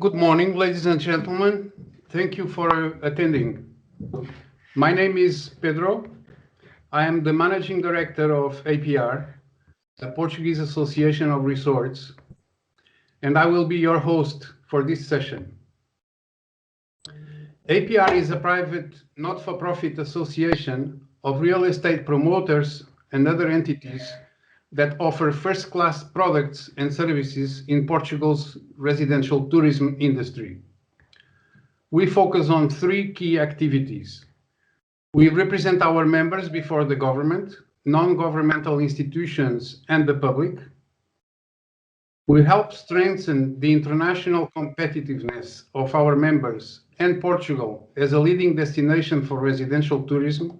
Good morning, ladies and gentlemen. Thank you for attending. My name is Pedro. I am the Managing Director of APR, the Portuguese Association of Resorts, and I will be your host for this session. APR is a private, not-for-profit association of real estate promoters and other entities that offer first-class products and services in Portugal's residential tourism industry. We focus on three key activities. We represent our members before the government, non-governmental institutions, and the public. We help strengthen the international competitiveness of our members and Portugal as a leading destination for residential tourism.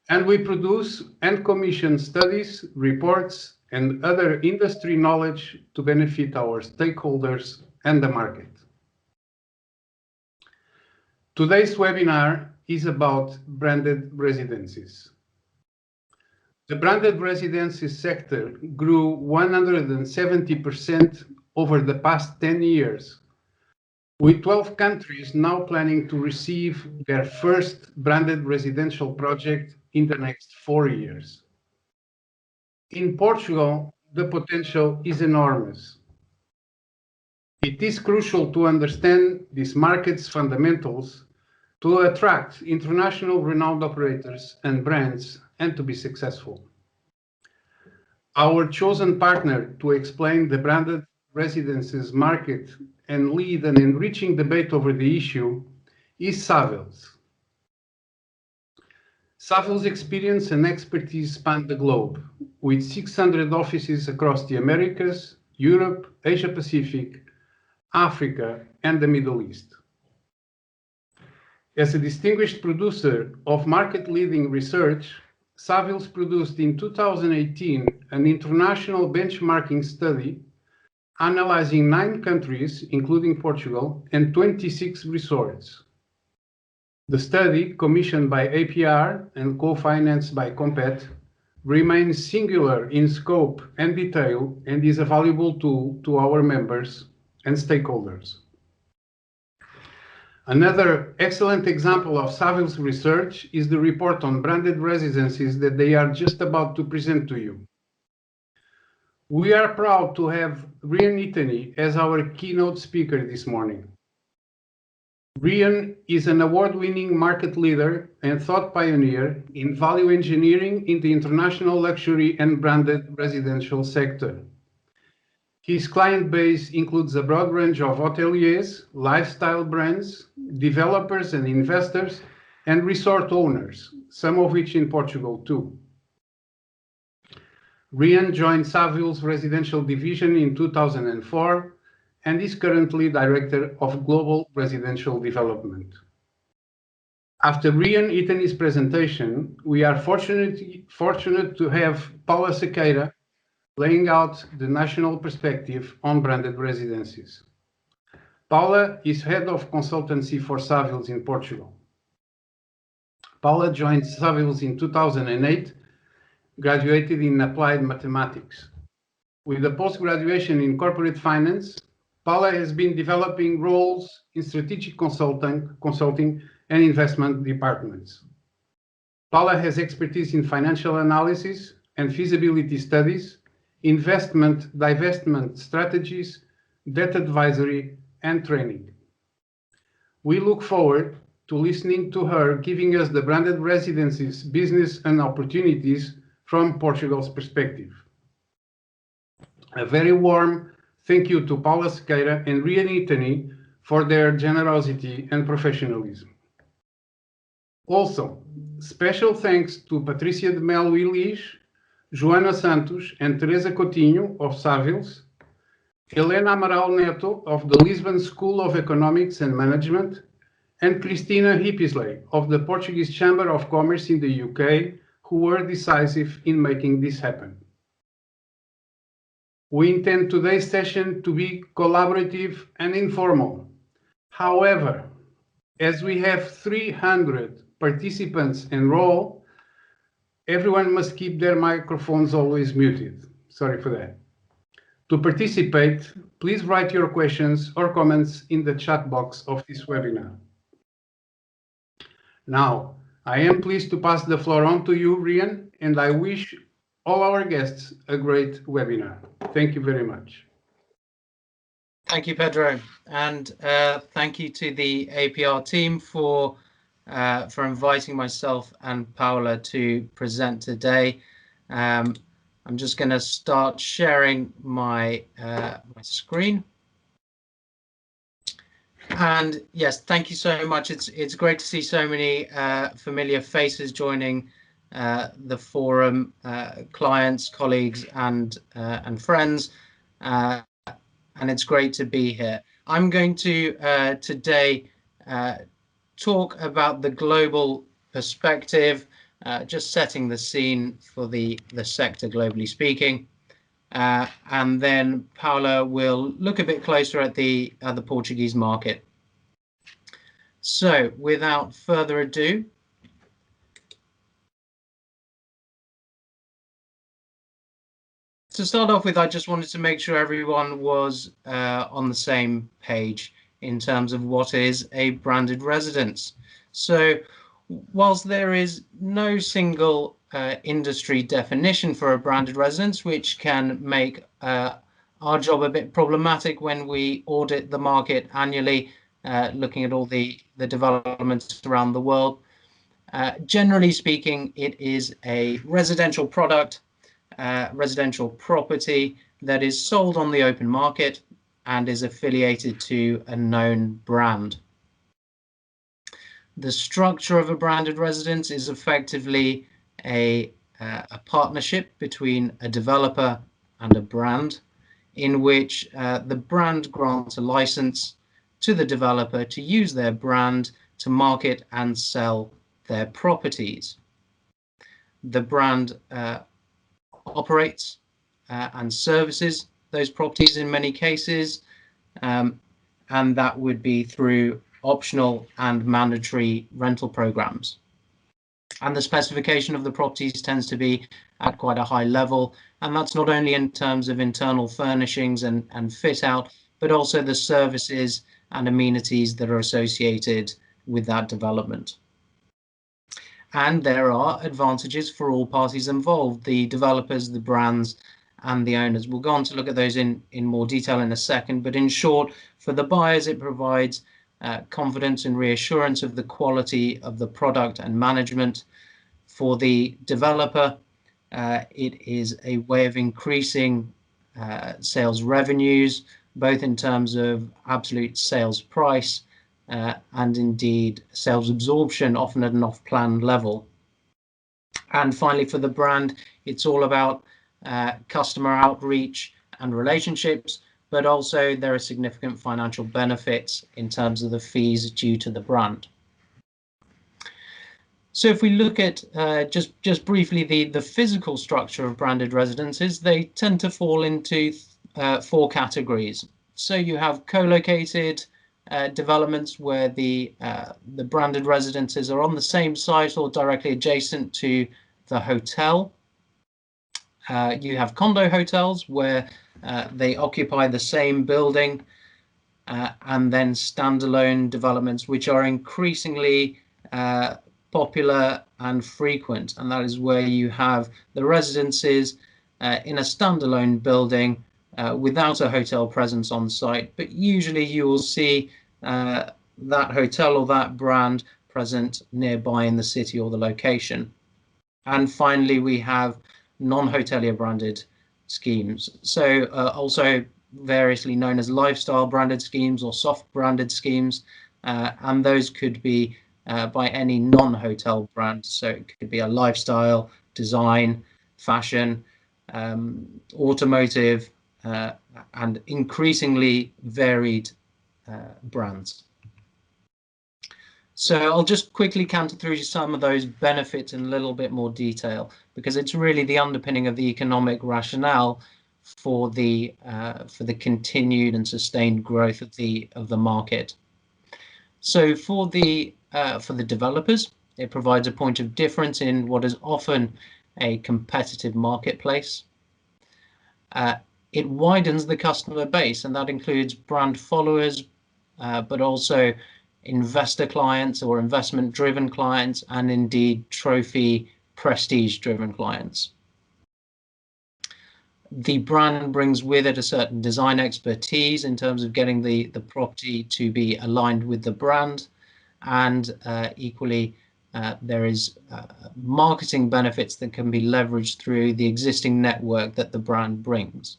And we produce and commission studies, reports, and other industry knowledge to benefit our stakeholders and the market. Today's webinar is about branded residences. The branded residences sector grew 170% over the past 10 years, with 12 countries now planning to receive their first branded residential project in the next 4 years. In Portugal, the potential is enormous. It is crucial to understand this market's fundamentals to attract international renowned operators and brands and to be successful. Our chosen partner to explain the branded residences market and lead an enriching debate over the issue is Savills. Savills' experience and expertise span the globe, with 600 offices across the Americas, Europe, Asia Pacific, Africa, and the Middle East. As a distinguished producer of market-leading research, Savills produced in 2018 an international benchmarking study analyzing 9 countries, including Portugal, and 26 resorts. The study, commissioned by APR and co-financed by Compet, remains singular in scope and detail and is a valuable tool to our members and stakeholders. Another excellent example of Savills' research is the report on branded residences that they are just about to present to you. We are proud to have Rian Ithany as our keynote speaker this morning. Rian is an award-winning market leader and thought pioneer in value engineering in the international luxury and branded residential sector. His client base includes a broad range of hoteliers, lifestyle brands, developers and investors, and resort owners, some of which in Portugal too. Rian joined Savills' residential division in 2004 and is currently Director of Global Residential Development. After Rian Ithany's presentation, we are fortunate to have Paula Sequeira laying out the national perspective on branded residences. Paula is head of consultancy for Savills in Portugal. Paula joined Savills in 2008, graduated in applied mathematics. With a post-graduation in corporate finance, Paula has been developing roles in strategic consulting and investment departments. Paula has expertise in financial analysis and feasibility studies, investment, divestment strategies, debt advisory, and training. We look forward to listening to her giving us the branded residences, business and opportunities from Portugal's perspective. A very warm thank you to Paula Sequeira and Rian Ithany for their generosity and professionalism. Also, special thanks to Patricia de Melo Ilis, Joana Santos and Teresa Coutinho of Savills, Helena Amaral Neto of the Lisbon School of Economics and Management, and Cristina Hippisley of the Portuguese Chamber of Commerce in the UK, who were decisive in making this happen. We intend today's session to be collaborative and informal. However, as we have 300 participants enrolled, everyone must keep their microphones always muted. Sorry for that. To participate, please write your questions or comments in the chat box of this webinar. Now, I am pleased to pass the floor on to you, Rian, and I wish all our guests a great webinar. Thank you very much. Thank you, Pedro, and thank you to the APR team for inviting myself and Paula to present today. I'm just going to start sharing my my screen. And yes, thank you so much. It's great to see so many familiar faces joining the forum, clients, colleagues, and friends. And it's great to be here. I'm going to today talk about the global perspective, just setting the scene for the sector globally speaking. And then Paula will look a bit closer at the Portuguese market. So without further ado, to start off with, I just wanted to make sure everyone was on the same page in terms of what is a branded residence. So whilst there is no single industry definition for a branded residence, which can make our job a bit problematic when we audit the market annually, looking at all the developments around the world. Generally speaking, it is a residential product, residential property that is sold on the open market and is affiliated to a known brand. The structure of a branded residence is effectively a partnership between a developer and a brand, in which the brand grants a license to the developer to use their brand to market and sell their properties. The brand operates and services those properties in many cases, and that would be through optional and mandatory rental programs. And the specification of the properties tends to be at quite a high level, and that's not only in terms of internal furnishings and fit out, but also the services and amenities that are associated with that development. And there are advantages for all parties involved, the developers, the brands, and the owners. We'll go on to look at those in more detail in a second, but in short, for the buyers, it provides confidence and reassurance of the quality of the product and management. For the developer, it is a way of increasing sales revenues, both in terms of absolute sales price and indeed sales absorption, often at an off-plan level. And finally, for the brand, it's all about customer outreach and relationships, but also there are significant financial benefits in terms of the fees due to the brand. So if we look at just briefly the physical structure of branded residences, they tend to fall into four categories. So you have co-located developments where the branded residences are on the same site or directly adjacent to the hotel. You have condo hotels where they occupy the same building, and then standalone developments which are increasingly popular and frequent, and that is where you have the residences in a standalone building without a hotel presence on site, but usually you will see that hotel or that brand present nearby in the city or the location. And finally, we have non-hotelier branded schemes, so also variously known as lifestyle branded schemes or soft branded schemes, and those could be by any non-hotel brand. So it could be a lifestyle, design, fashion, automotive, and increasingly varied brands. So I'll just quickly canter through some of those benefits in a little bit more detail, because it's really the underpinning of the economic rationale for the continued and sustained growth of the market. So for the developers, it provides a point of difference in what is often a competitive marketplace. It widens the customer base, and that includes brand followers, but also investor clients or investment-driven clients, and indeed trophy prestige-driven clients. The brand brings with it a certain design expertise in terms of getting the property to be aligned with the brand, and equally there is marketing benefits that can be leveraged through the existing network that the brand brings.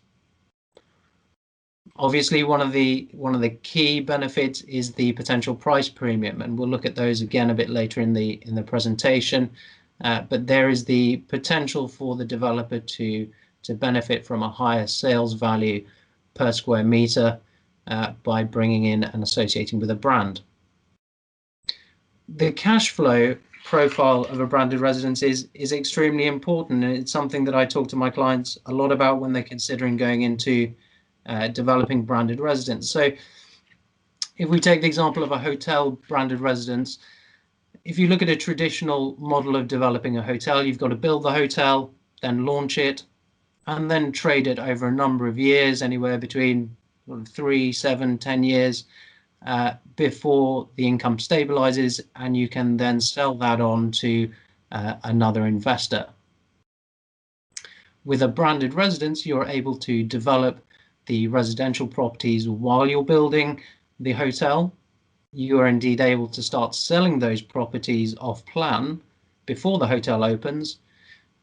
Obviously, one of the key benefits is the potential price premium, and we'll look at those again a bit later in the presentation. But there is the potential for the developer to benefit from a higher sales value per square meter by bringing in and associating with a brand. The cash flow profile of a branded residence is extremely important, and it's something that I talk to my clients a lot about when they're considering going into developing branded residence. So if we take the example of a hotel branded residence, if you look at a traditional model of developing a hotel, you've got to build the hotel, then launch it, and then trade it over a number of years, anywhere between 3, 7, 10 years, before the income stabilizes, and you can then sell that on to another investor. With a branded residence, you're able to develop the residential properties while you're building the hotel. You are indeed able to start selling those properties off plan before the hotel opens,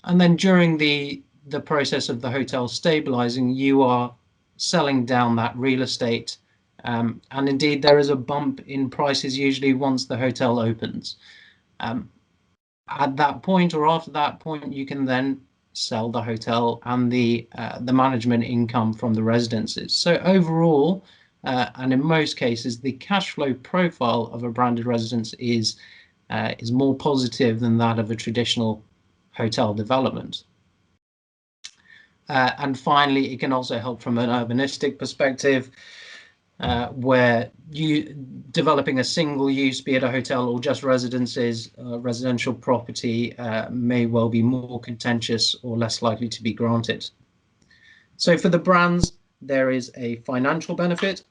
and then during the process of the hotel stabilizing, you are selling down that real estate, and indeed there is a bump in prices usually once the hotel opens. At that point or after that point, you can then sell the hotel and the management income from the residences. So overall, and in most cases, the cash flow profile of a branded residence is more positive than that of a traditional hotel development. And finally, it can also help from an urbanistic perspective, where you developing a single use, be it a hotel or just residences, residential property may well be more contentious or less likely to be granted. So for the brands, there is a financial benefit,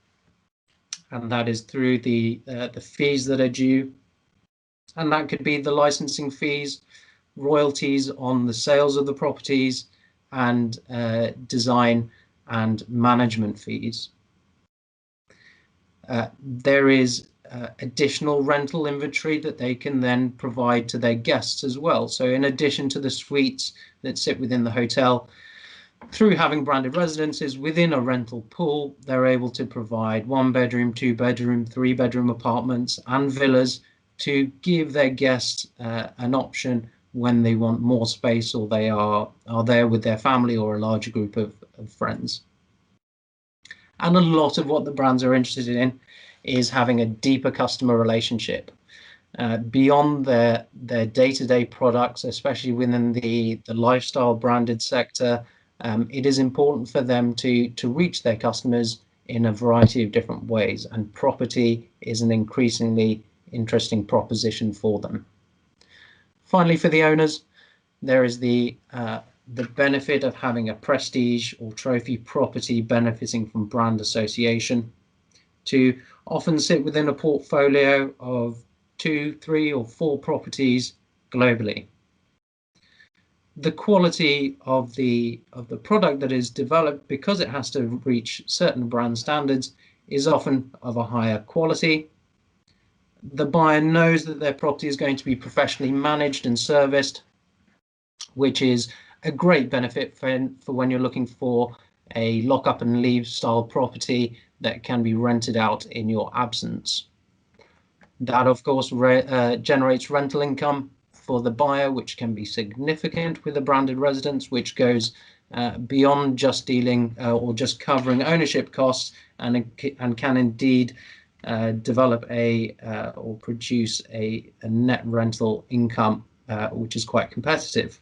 and that is through the fees that are due, and that could be the licensing fees, royalties on the sales of the properties, and design and management fees. There is additional rental inventory that they can then provide to their guests as well. So in addition to the suites that sit within the hotel, through having branded residences within a rental pool, they're able to provide 1-bedroom, 2-bedroom, 3-bedroom apartments and villas to give their guests an option when they want more space, or they are there with their family or a larger group of friends. And a lot of what the brands are interested in is having a deeper customer relationship beyond their day-to-day products, especially within the lifestyle branded sector. It is important for them to reach their customers in a variety of different ways, and property is an increasingly interesting proposition for them. Finally, for the owners, there is the benefit of having a prestige or trophy property benefiting from brand association, to often sit within a portfolio of 2, 3, or 4 properties globally. The quality of the product that is developed, because it has to reach certain brand standards, is often of a higher quality. The buyer knows that their property is going to be professionally managed and serviced, which is a great benefit for when you're looking for a lock up and leave style property that can be rented out in your absence. That, of course, generates rental income for the buyer, which can be significant with a branded residence, which goes beyond just dealing or just covering ownership costs, and can indeed develop or produce a net rental income, which is quite competitive.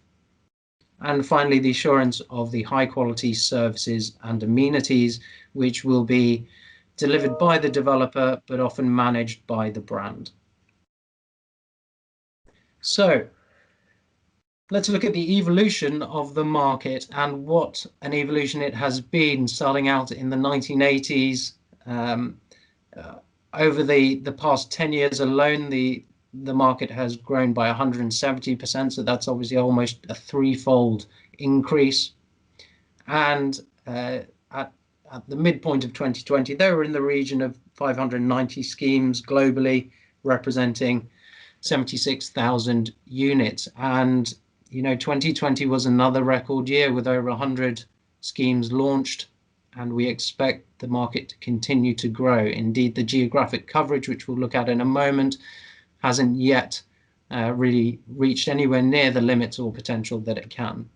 And finally, the assurance of the high quality services and amenities, which will be delivered by the developer, but often managed by the brand. So let's look at the evolution of the market and what an evolution it has been, starting out in the 1980s. Over the past 10 years alone, the market has grown by 170%, so that's obviously almost a threefold increase. And at the midpoint of 2020, they were in the region of 590 schemes globally, representing 76,000 units. And 2020 was another record year with over 100 schemes launched, and we expect the market to continue to grow. Indeed, the geographic coverage, which we'll look at in a moment, hasn't yet really reached anywhere near the limits or potential that it can.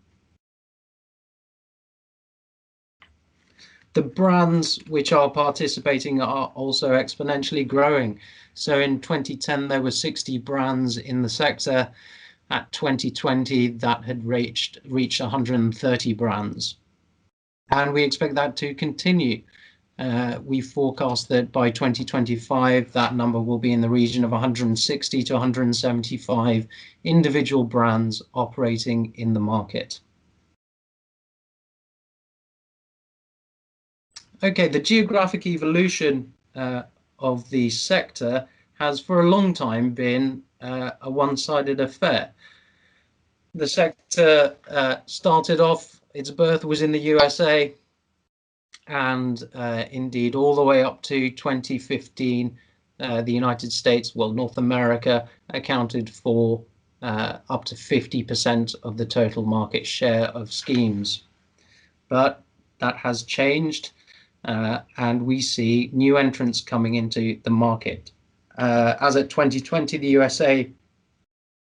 The brands which are participating are also exponentially growing. So in 2010, there were 60 brands in the sector. At 2020, that had reached 130 brands. And we expect that to continue. We forecast that by 2025, that number will be in the region of 160 to 175 individual brands operating in the market. Okay, the geographic evolution of the sector has for a long time been a one-sided affair. The sector started off, its birth was in the USA, and indeed all the way up to 2015, the United States, well, North America, accounted for up to 50% of the total market share of schemes. But that has changed, and we see new entrants coming into the market. As at 2020, the USA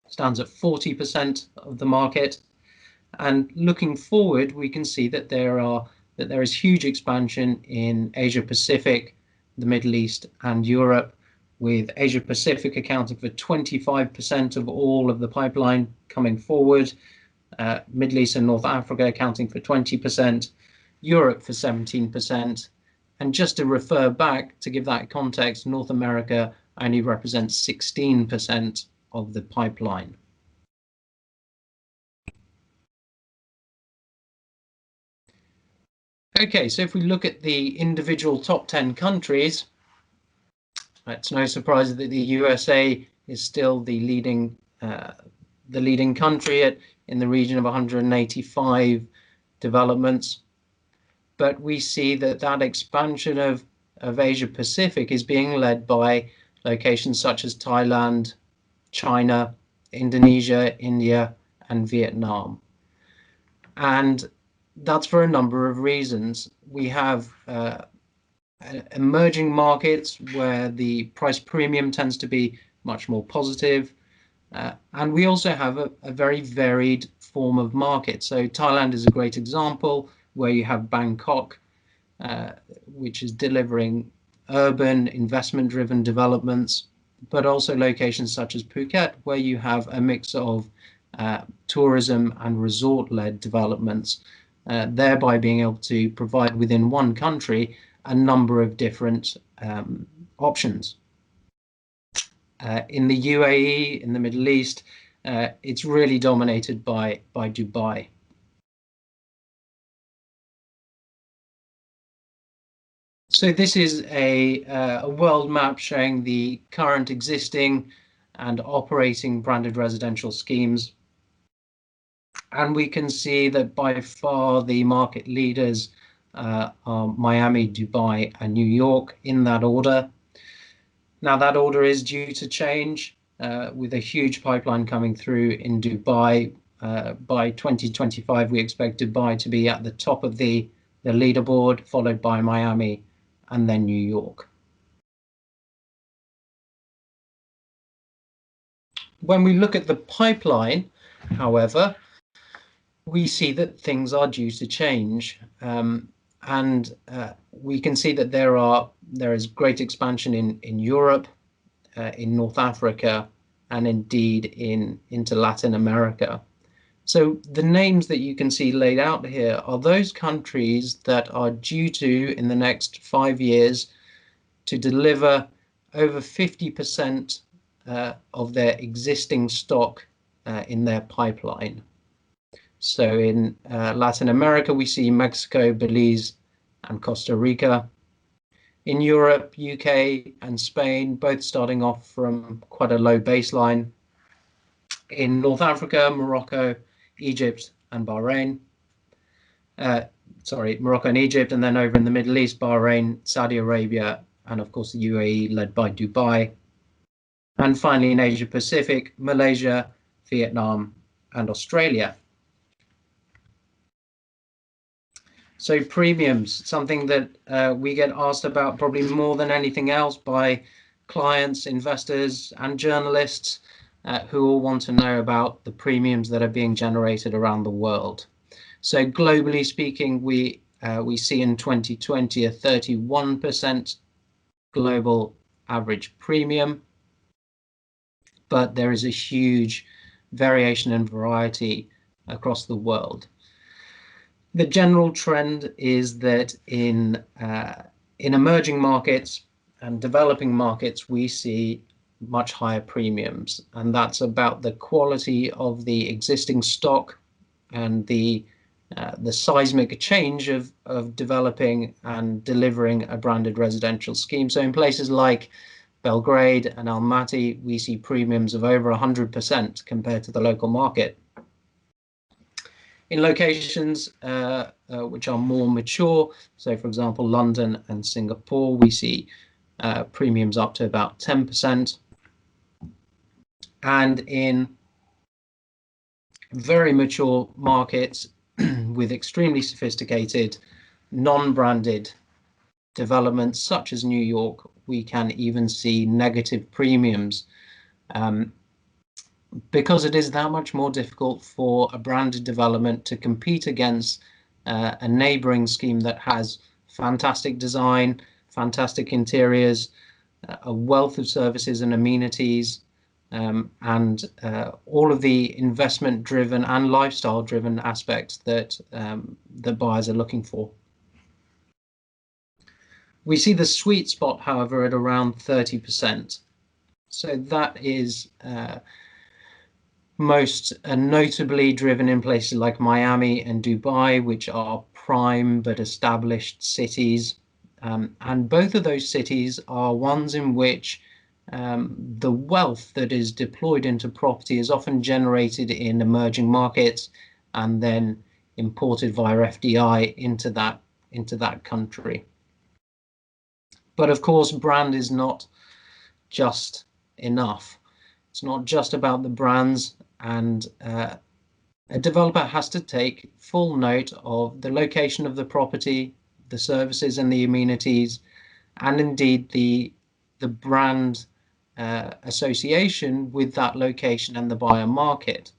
stands at 40% of the market, and looking forward, we can see that there is huge expansion in Asia Pacific, the Middle East, and Europe, with Asia Pacific accounting for 25% of all of the pipeline coming forward, Middle East and North Africa accounting for 20%, Europe for 17%, and just to refer back, to give that context, North America only represents 16% of the pipeline. Okay, so if we look at the individual top 10 countries, it's no surprise that the USA is still the leading country in the region of 185 developments. But we see that expansion of Asia Pacific is being led by locations such as Thailand, China, Indonesia, India, and Vietnam. And that's for a number of reasons. We have emerging markets where the price premium tends to be much more positive. And we also have a very varied form of market. So Thailand is a great example, where you have Bangkok, which is delivering urban investment-driven developments, but also locations such as Phuket, where you have a mix of tourism and resort-led developments, thereby being able to provide within one country a number of different options. In the UAE, in the Middle East, it's really dominated by Dubai. So this is a world map showing the current existing and operating branded residential schemes. And we can see that by far the market leaders are Miami, Dubai, and New York, in that order. Now that order is due to change with a huge pipeline coming through in Dubai. By 2025, we expect Dubai to be at the top of the leaderboard, followed by Miami and then New York. When we look at the pipeline, however, we see that things are due to change, and we can see that there is great expansion in Europe, in North Africa, and indeed into Latin America. So the names that you can see laid out here are those countries that are due to, in the next 5 years, to deliver over 50% of their existing stock in their pipeline. So in Latin America, we see Mexico, Belize, and Costa Rica. In Europe, UK and Spain, both starting off from quite a low baseline. In North Africa, Morocco, Egypt, and Bahrain. Morocco and Egypt, and then over in the Middle East, Bahrain, Saudi Arabia, and of course the UAE, led by Dubai. And finally in Asia Pacific, Malaysia, Vietnam, and Australia. So premiums, something that we get asked about probably more than anything else by clients, investors, and journalists who all want to know about the premiums that are being generated around the world. So globally speaking, we see in 2020 a 31% global average premium, but there is a huge variation and variety across the world. The general trend is that in emerging markets and developing markets, we see much higher premiums, and that's about the quality of the existing stock and the seismic change of developing and delivering a branded residential scheme. So in places like Belgrade and Almaty, we see premiums of over 100% compared to the local market. In locations which are more mature, so for example, London and Singapore, we see premiums up to about 10%. And in very mature markets with extremely sophisticated, non-branded developments such as New York, we can even see negative premiums because it is that much more difficult for a branded development to compete against a neighboring scheme that has fantastic design, fantastic interiors, a wealth of services and amenities, and all of the investment-driven and lifestyle-driven aspects that the buyers are looking for. We see the sweet spot, however, at around 30%. So that is most notably driven in places like Miami and Dubai, which are prime but established cities. And both of those cities are ones in which the wealth that is deployed into property is often generated in emerging markets and then imported via FDI into that country. But of course, brand is not just enough. It's not just about the brands, and a developer has to take full note of the location of the property, the services and the amenities, and indeed the brand association with that location and the buyer market.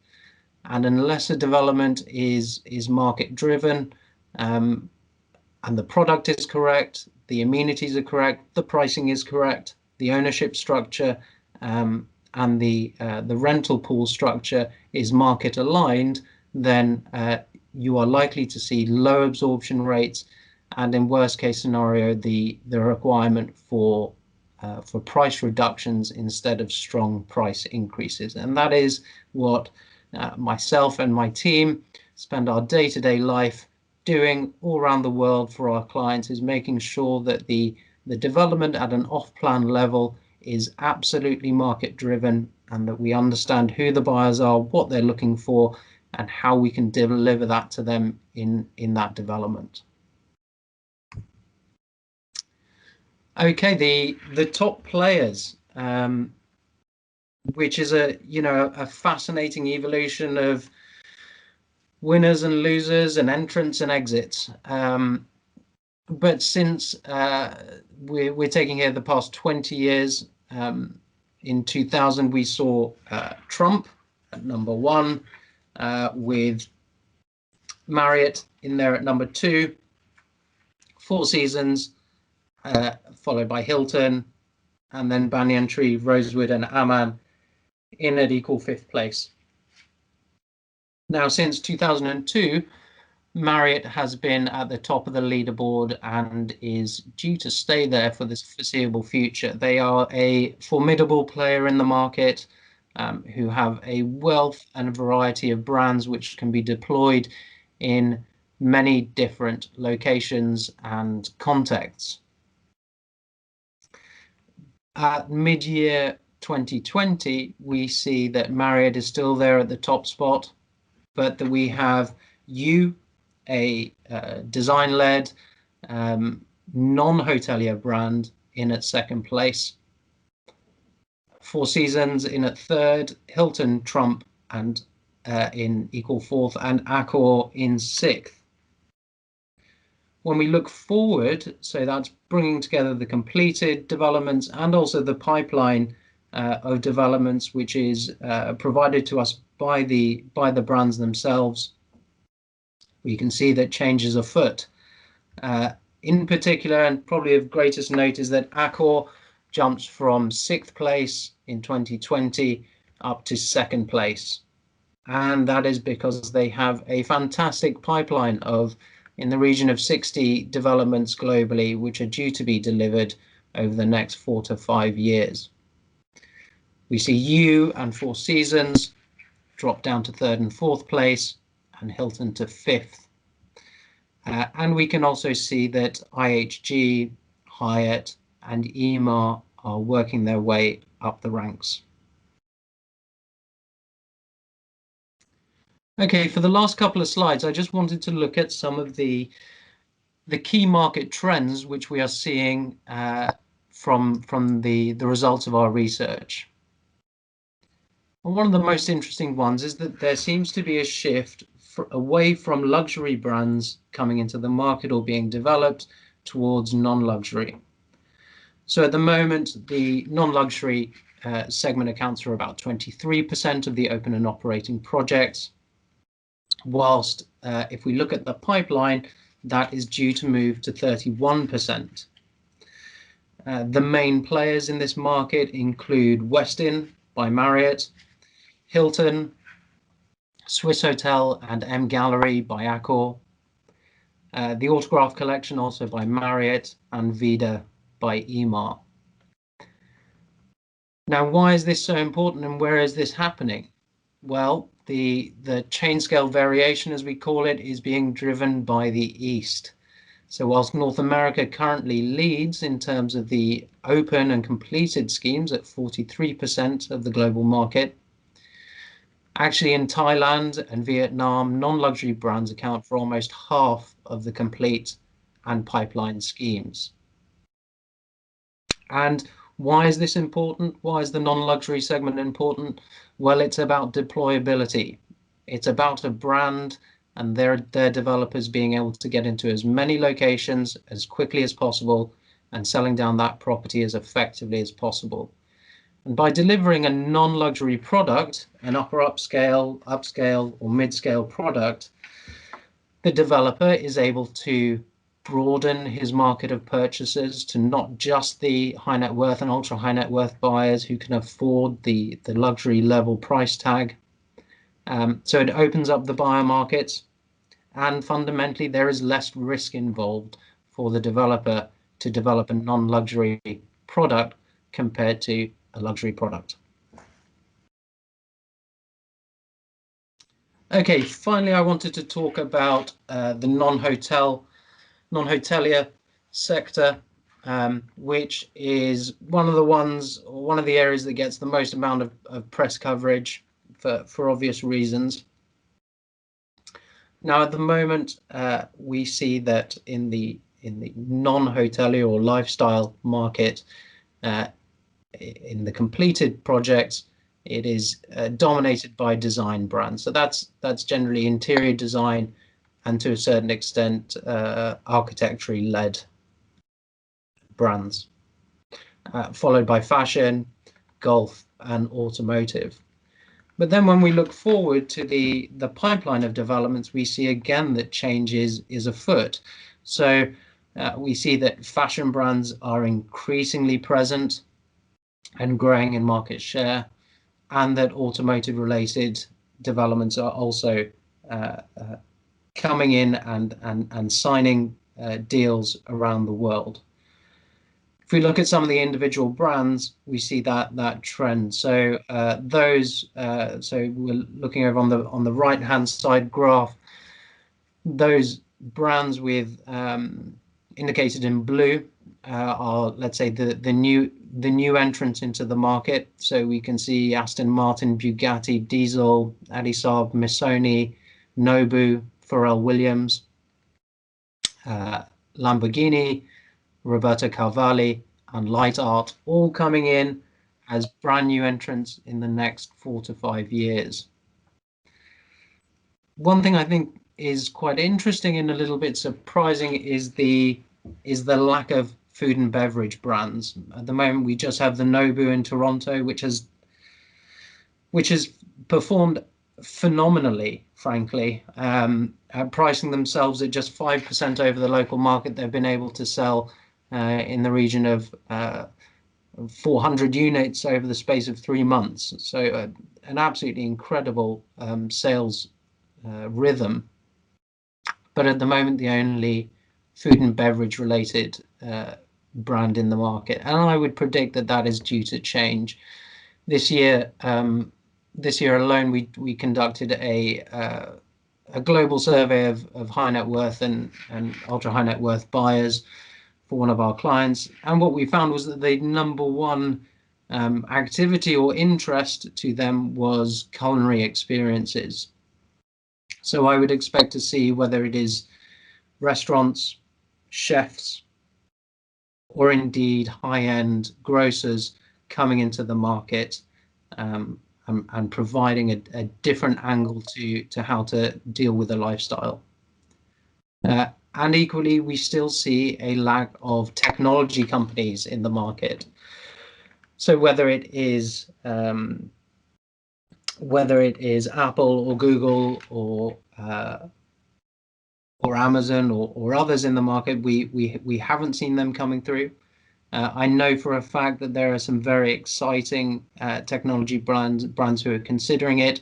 And unless a development is market driven and the product is correct, the amenities are correct, the pricing is correct, the ownership structure and the rental pool structure is market aligned, then you are likely to see low absorption rates, and in worst case scenario, the requirement for price reductions instead of strong price increases. And that is what myself and my team spend our day-to-day life doing all around the world for our clients, is making sure that the development at an off-plan level is absolutely market driven, and that we understand who the buyers are, what they're looking for, and how we can deliver that to them in that development. Okay, the top players, which is a fascinating evolution of winners and losers and entrants and exits. But since we're taking here the past 20 years, in 2000 we saw Trump at number 1, with Marriott in there at number 2, Four Seasons, followed by Hilton, and then Banyan Tree, Rosewood, and Aman in at equal 5th place. Now, since 2002, Marriott has been at the top of the leaderboard and is due to stay there for this foreseeable future. They are a formidable player in the market. who have a wealth and a variety of brands which can be deployed in many different locations and contexts. At mid-year 2020, we see that Marriott is still there at the top spot, but that we have a design-led non-hotelier brand in at second place. Four Seasons in at third, Hilton, Trump, and in equal fourth, and Accor in sixth. When we look forward, so that's bringing together the completed developments and also the pipeline of developments, which is provided to us by the brands themselves. We can see that change is afoot. In particular, and probably of greatest note, is that Accor jumps from sixth place in 2020 up to second place. And that is because they have a fantastic pipeline of in the region of 60 developments globally, which are due to be delivered over the next 4 to 5 years. We see U and Four Seasons drop down to third and fourth place, and Hilton to fifth. And we can also see that IHG, Hyatt, and Emaar are working their way up the ranks. Okay, for the last couple of slides, I just wanted to look at some of the key market trends which we are seeing from the results of our research. And one of the most interesting ones is that there seems to be a shift away from luxury brands coming into the market or being developed towards non-luxury. So at the moment, the non-luxury segment accounts for about 23% of the open and operating projects, whilst if we look at the pipeline, that is due to move to 31%. The main players in this market include Westin by Marriott, Hilton, Swissôtel and M Gallery by Accor, the Autograph Collection also by Marriott, and Vida by Emaar. Now, why is this so important and where is this happening? Well, the chain scale variation, as we call it, is being driven by the East. So whilst North America currently leads in terms of the open and completed schemes at 43% of the global market, actually in Thailand and Vietnam, non-luxury brands account for almost half of the complete and pipeline schemes. And why is this important? Why is the non-luxury segment important? Well, it's about deployability. It's about a brand and their developers being able to get into as many locations as quickly as possible and selling down that property as effectively as possible. And by delivering a non-luxury product, an upscale or mid-scale product, the developer is able to broaden his market of purchasers to not just the high net worth and ultra high net worth buyers who can afford the luxury level price tag. So it opens up the buyer markets, and fundamentally there is less risk involved for the developer to develop a non-luxury product compared to a luxury product. Okay, finally, I wanted to talk about the non-hotelier sector, which is one of the areas that gets the most amount of press coverage for obvious reasons. Now, at the moment, we see that in the non-hotelier or lifestyle market, in the completed projects, it is dominated by design brands. So that's generally interior design and to a certain extent architecture-led brands, followed by fashion, golf, and automotive. But then when we look forward to the pipeline of developments, we see again that change is afoot. So we see that fashion brands are increasingly present and growing in market share, and that automotive related developments are also coming in and signing deals around the world. If we look at some of the individual brands, we see that trend. So so we're looking over on the right hand side graph. Those brands with indicated in blue are, let's say, the new entrants into the market. So we can see Aston Martin, Bugatti, Diesel, Audi Saab, Missoni, Nobu, Pharrell Williams, Lamborghini, Roberto Cavalli, and Light Art, all coming in as brand new entrants in the next 4 to 5 years. One thing I think is quite interesting and a little bit surprising is the lack of food and beverage brands. At the moment, we just have the Nobu in Toronto, which has performed phenomenally, frankly. Pricing themselves at just 5% over the local market, they've been able to sell in the region of 400 units over the space of 3 months. So an absolutely incredible sales rhythm. But at the moment, the only food and beverage related brand in the market, and I would predict that is due to change this year. This year alone, we conducted a global survey of high net worth and ultra high net worth buyers for one of our clients, and what we found was that the number one activity or interest to them was culinary experiences. So I would expect to see, whether it is restaurants, chefs, or indeed high-end grocers coming into the market and providing a different angle to how to deal with a lifestyle. And equally, we still see a lack of technology companies in the market. So whether it is Apple or Google or Amazon or others in the market, we haven't seen them coming through. I know for a fact that there are some very exciting technology brands who are considering it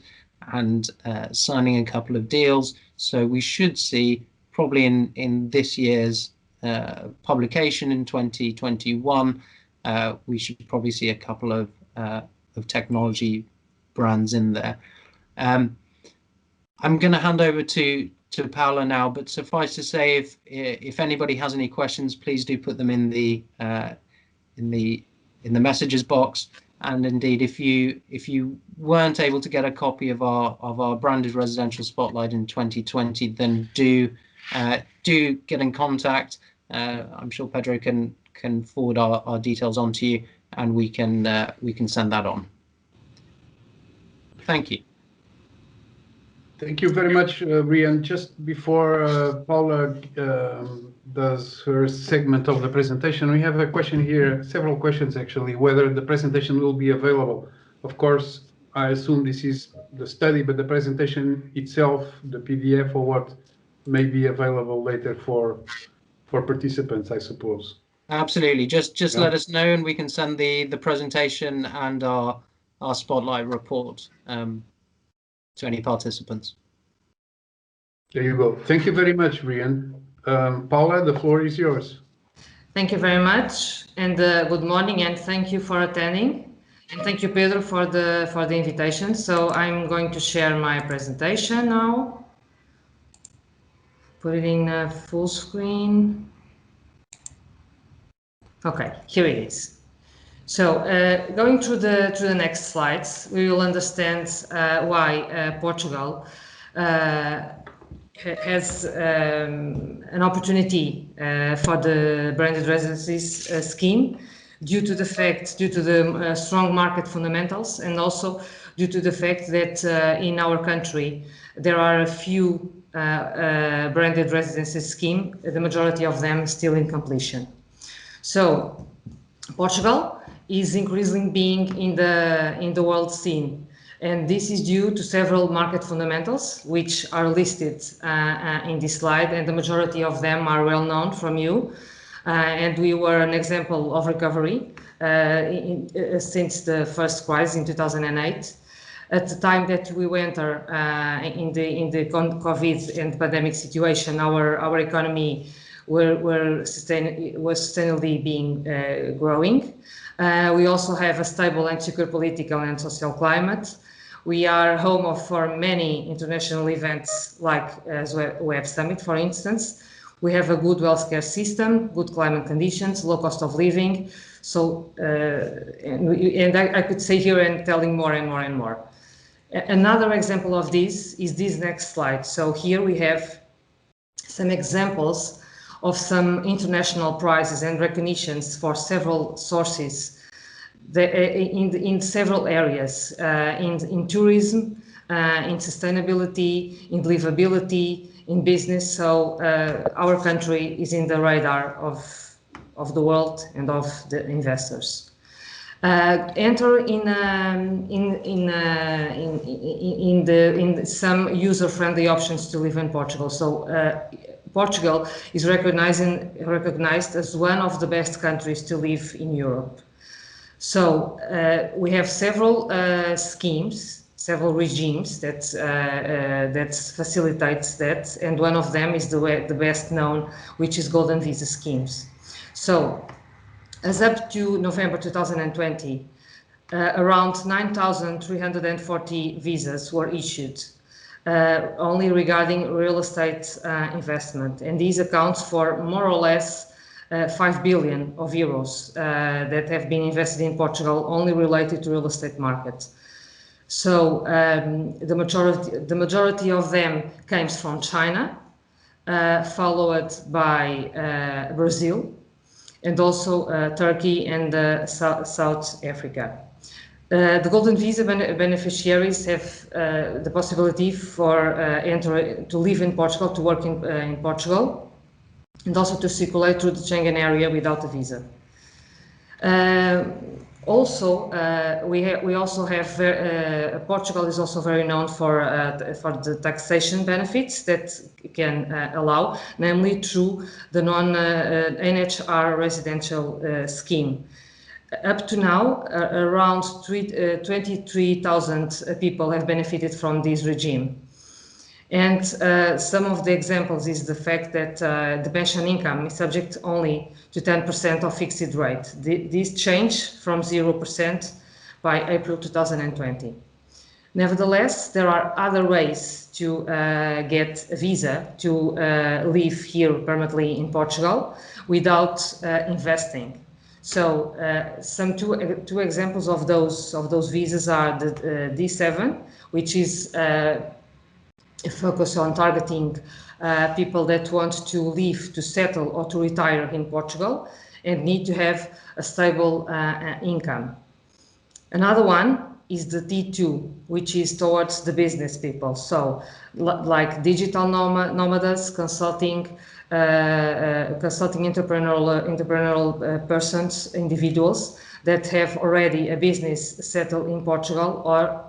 and signing a couple of deals. So we should see, probably in this year's publication in 2021, we should probably see a couple of technology brands in there. I'm going to hand over to Paula now, but suffice to say, if anybody has any questions, please do put them in the messages box. And indeed, if you weren't able to get a copy of our branded residential spotlight in 2020, then do get in contact. I'm sure Pedro can forward our details on to you, and we can send that on. Thank you. Thank you very much, Brian. Just before Paula does her segment of the presentation, we have a question here, several questions actually, whether the presentation will be available. Of course, I assume this is the study, but the presentation itself, the PDF or what, may be available later for participants, I suppose. Absolutely. Just let us know, and we can send the presentation and our spotlight report to any participants. There you go. Thank you very much, Brian. Paula, the floor is yours. Thank you very much, and good morning, and thank you for attending, and thank you, Pedro, for the invitation. So I'm going to share my presentation now. Put it in full screen. Okay, here it is. So going through the next slides, we will understand why Portugal has an opportunity for the branded residencies scheme due to the strong market fundamentals, and also due to the fact that in our country there are a few branded residences scheme, the majority of them still in completion. So Portugal is increasingly being in the world scene, and this is due to several market fundamentals which are listed in this slide, and the majority of them are well known from you, and we were an example of recovery since the first crisis in 2008. At the time that we went in the COVID and pandemic situation, our economy was sustainably being growing. We also have a stable and secure political and social climate. We are home for many international events like Web Summit, for instance. We have a good healthcare system, good climate conditions, low cost of living. So, and I could say here and telling more and more and more. Another example of this is this next slide. So here we have some examples of some international prizes and recognitions for several sources in several areas, in tourism, in sustainability, in livability, in business. So our country is in the radar of the world and of the investors. Enter in some user-friendly options to live in Portugal. So Portugal is recognized as one of the best countries to live in Europe. So we have several schemes, several regimes that facilitates that, and one of them is the best known, which is Golden Visa schemes. So, as up to November 2020, around 9,340 visas were issued, only regarding real estate investment, and these accounts for more or less 5 billion of euros that have been invested in Portugal, only related to real estate market. So the majority of them comes from China, followed by Brazil, and also Turkey and South Africa. The Golden Visa beneficiaries have the possibility to live in Portugal, to work in Portugal, and also to circulate through the Schengen area without a visa. We also have Portugal is also very known for the taxation benefits that can allow, namely through the non-NHR residential scheme. Up to now, around 23,000 people have benefited from this regime. And some of the examples is the fact that the pension income is subject only to 10% of fixed rate. This changed from 0% by April 2020. Nevertheless, there are other ways to get a visa to live here permanently in Portugal without investing. So some two examples of those visas are the D7, which is focus on targeting people that want to live, to settle, or to retire in Portugal and need to have a stable income. Another one is the T2, which is towards the business people. So like digital nomads, consulting entrepreneurial persons, individuals that have already a business settled in Portugal or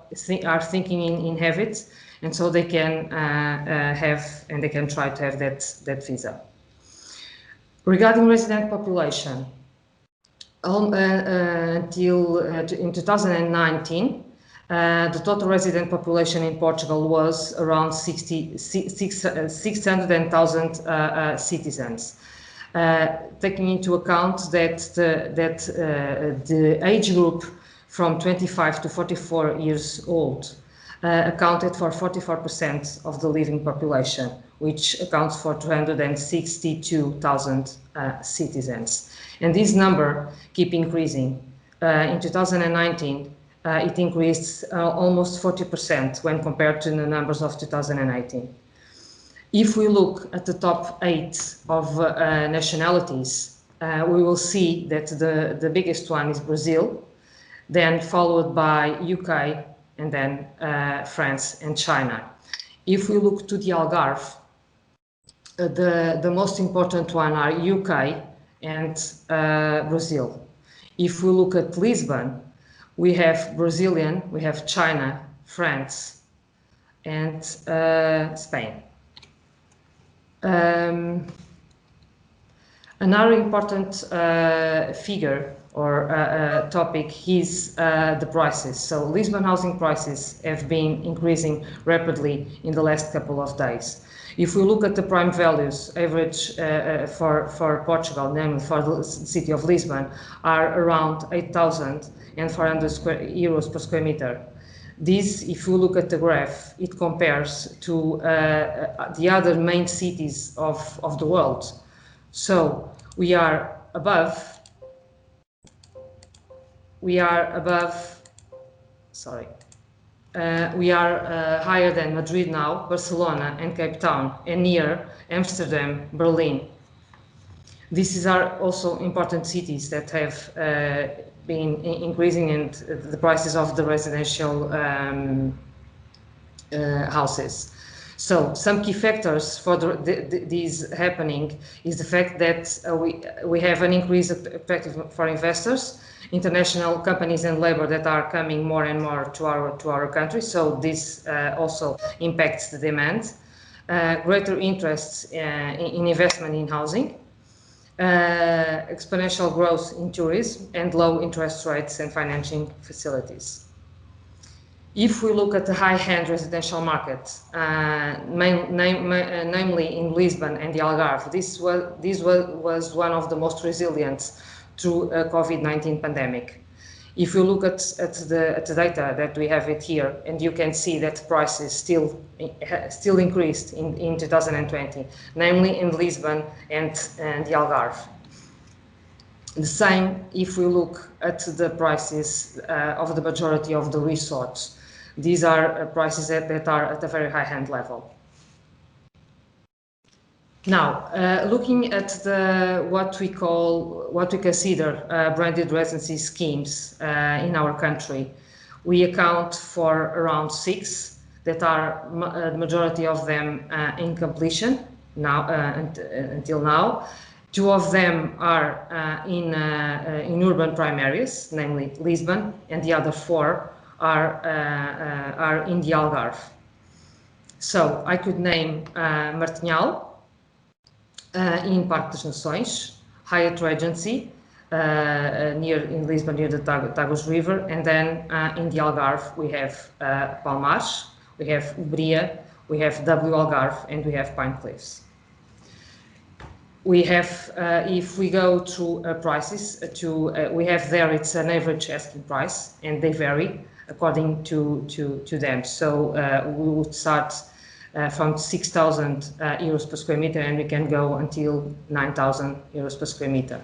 are thinking in have it. And so they can they can try to have that visa. Regarding resident population, until in 2019, the total resident population in Portugal was around 600,000 citizens. Taking into account that the age group from 25 to 44 years old accounted for 44% of the living population, which accounts for 262,000 citizens. And this number keeps increasing. In 2019, it increased almost 40% when compared to the numbers of 2018. If we look at the top 8 of nationalities, we will see that the biggest one is Brazil, then followed by UK, and then France and China. If we look to the Algarve, the most important one are UK and Brazil. If we look at Lisbon, we have Brazilian, we have China, France, and Spain. Another important figure or topic is the prices. So Lisbon housing prices have been increasing rapidly in the last couple of days. If we look at the prime values, average for Portugal, namely for the city of Lisbon, are around 8,400 euros per square meter. This, if you look at the graph, it compares to the other main cities of the world. So we are above, sorry, we are higher than Madrid now, Barcelona and Cape Town, and near Amsterdam, Berlin. These are also important cities that have been increasing in the prices of the residential houses. So some key factors for these happening is the fact that we have an increased attractive for investors, international companies and labor that are coming more and more to our country. So this also impacts the demand. Greater interest in investment in housing, exponential growth in tourism, and low interest rates and financing facilities. If we look at the high-end residential market, namely in Lisbon and the Algarve, this was one of the most resilient through a COVID-19 pandemic. If you look at the data that we have it here, and you can see that prices still increased in 2020, namely in Lisbon and the Algarve. The same if we look at the prices of the majority of the resorts. These are prices that are at a very high-end level. Now, looking at what we consider branded residency schemes in our country, we account for around 6 that are the majority of them in completion now until now. 2 of them are in urban prime areas, namely Lisbon, and the other 4 are in the Algarve. So I could name Martinhal, in Parque das Nações, Hyatt Regency, in Lisbon, near the Tagus River, and then in the Algarve we have Palmares, we have Ubria, we have W Algarve, and we have Pine Cliffs. We have, if we go to prices, we have there, it's an average asking price, and they vary according to them. So we would start from 6,000 euros per square meter, and we can go until 9,000 euros per square meter.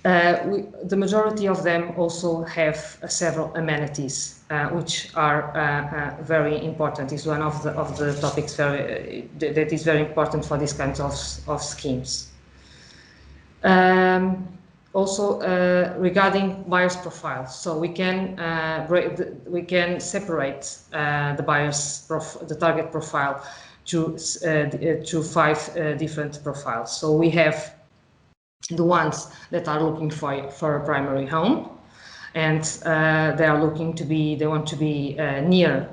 The majority of them also have several amenities, which are very important. Is one of the topics that is very important for these kinds of schemes. Also, regarding buyers' profiles, so we can separate the target profile to 5 different profiles. So we have the ones that are looking for a primary home, and they want to be near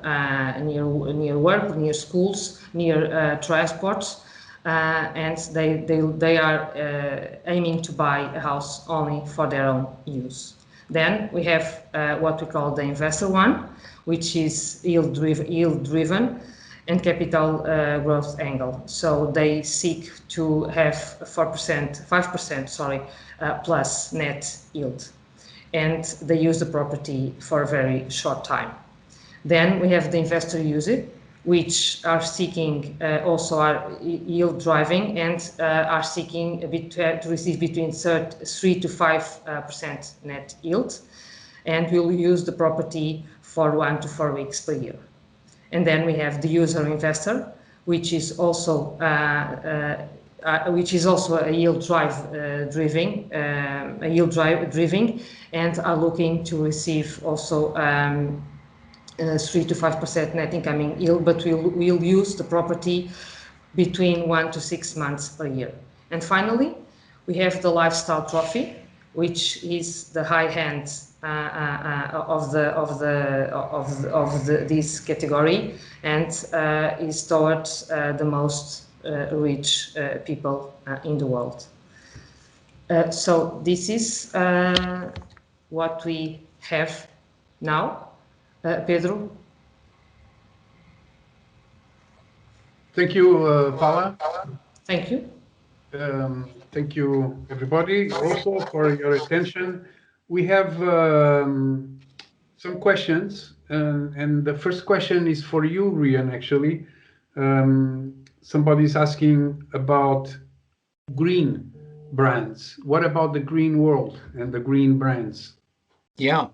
work, near schools, near transports. And they are aiming to buy a house only for their own use. Then we have what we call the investor one, which is yield driven and capital growth angle. So they seek to have 5% plus net yield, and they use the property for a very short time. Then we have the investor user, which are seeking also are yield driving and are seeking to receive between 3 to 5% net yield, and will use the property for 1 to 4 weeks per year. And then we have the user investor, which is also a yield driving, and are looking to receive also 3 to 5% net incoming yield, but we'll use the property between 1 to 6 months per year. And finally, we have the lifestyle trophy, which is the high end of this category, and is towards the most rich people in the world. So this is what we have now. Pedro? Thank you, Paula. Thank you. Thank you, everybody, also for your attention. We have some questions, and the first question is for you, Rian, actually. Somebody's asking about green brands. What about the green world and the green brands? Yeah,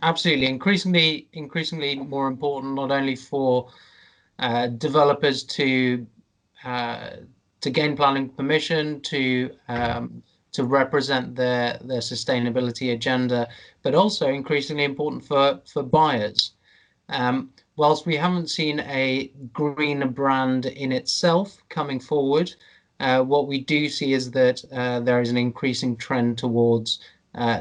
absolutely. Increasingly more important, not only for developers to gain planning permission to represent their sustainability agenda, but also increasingly important for buyers. Whilst we haven't seen a green brand in itself coming forward, what we do see is that there is an increasing trend towards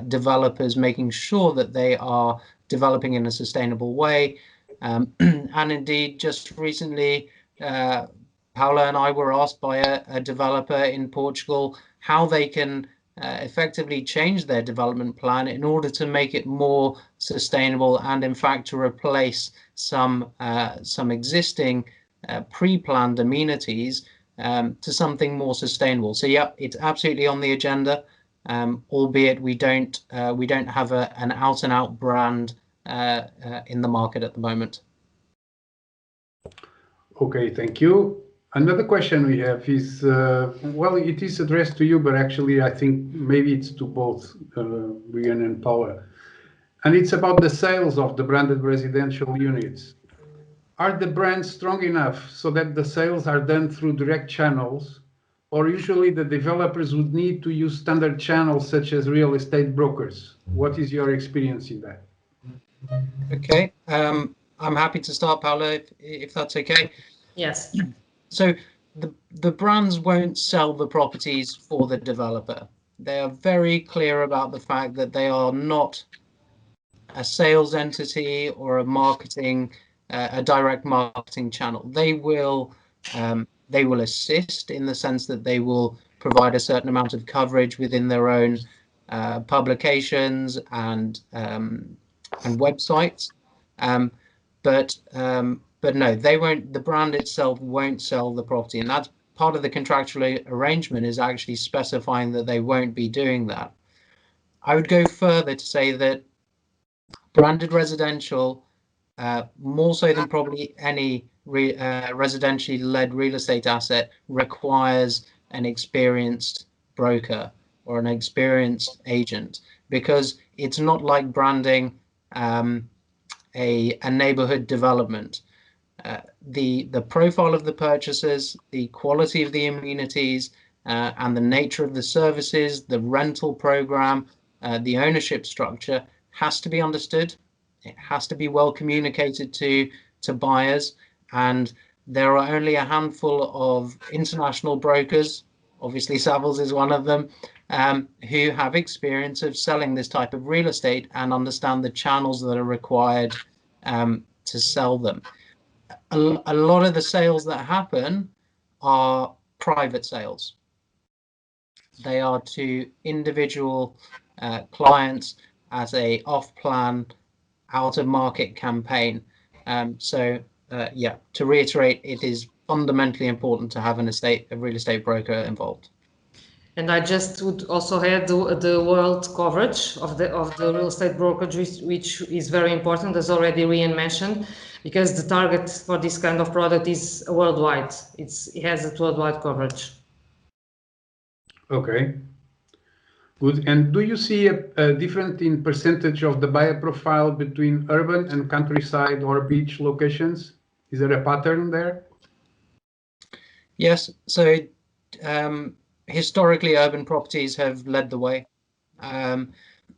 developers making sure that they are developing in a sustainable way. And indeed, just recently, Paula and I were asked by a developer in Portugal how they can effectively change their development plan in order to make it more sustainable and, in fact, to replace some existing pre-planned amenities to something more sustainable. So yeah, it's absolutely on the agenda, albeit we don't have an out-and-out brand in the market at the moment. Okay, thank you. Another question we have is, well, it is addressed to you, but actually I think maybe it's to both Rian and Paula. And it's about the sales of the branded residential units. Are the brands strong enough so that the sales are done through direct channels, or usually the developers would need to use standard channels such as real estate brokers? What is your experience in that? Okay, I'm happy to start, Paula, if that's okay. Yes. So the brands won't sell the properties for the developer. They are very clear about the fact that they are not a sales entity or a direct marketing channel. They will assist in the sense that they will provide a certain amount of coverage within their own publications and websites, but no, they won't. The brand itself won't sell the property, and that's part of the contractual arrangement, is actually specifying that they won't be doing that. I would go further to say that branded residential, more so than probably any residentially led real estate asset, requires an experienced broker or an experienced agent, because it's not like branding a neighborhood development. The profile of the purchasers, the quality of the amenities, and the nature of the services, the rental program, the ownership structure has to be understood. It has to be well communicated to buyers, and there are only a handful of international brokers, obviously Savills is one of them, who have experience of selling this type of real estate and understand the channels that are required to sell them. A lot of the sales that happen are private sales. They are to individual clients as a off-plan, out-of-market campaign. Yeah, to reiterate, it is fundamentally important to have a real estate broker involved. And I just would also add the world coverage of the real estate brokerage, which is very important, as already Rian mentioned, because the target for this kind of product is worldwide. It has a worldwide coverage. Okay, good. And do you see a difference in percentage of the buyer profile between urban and countryside or beach locations? Is there a pattern there? Yes. So historically, urban properties have led the way,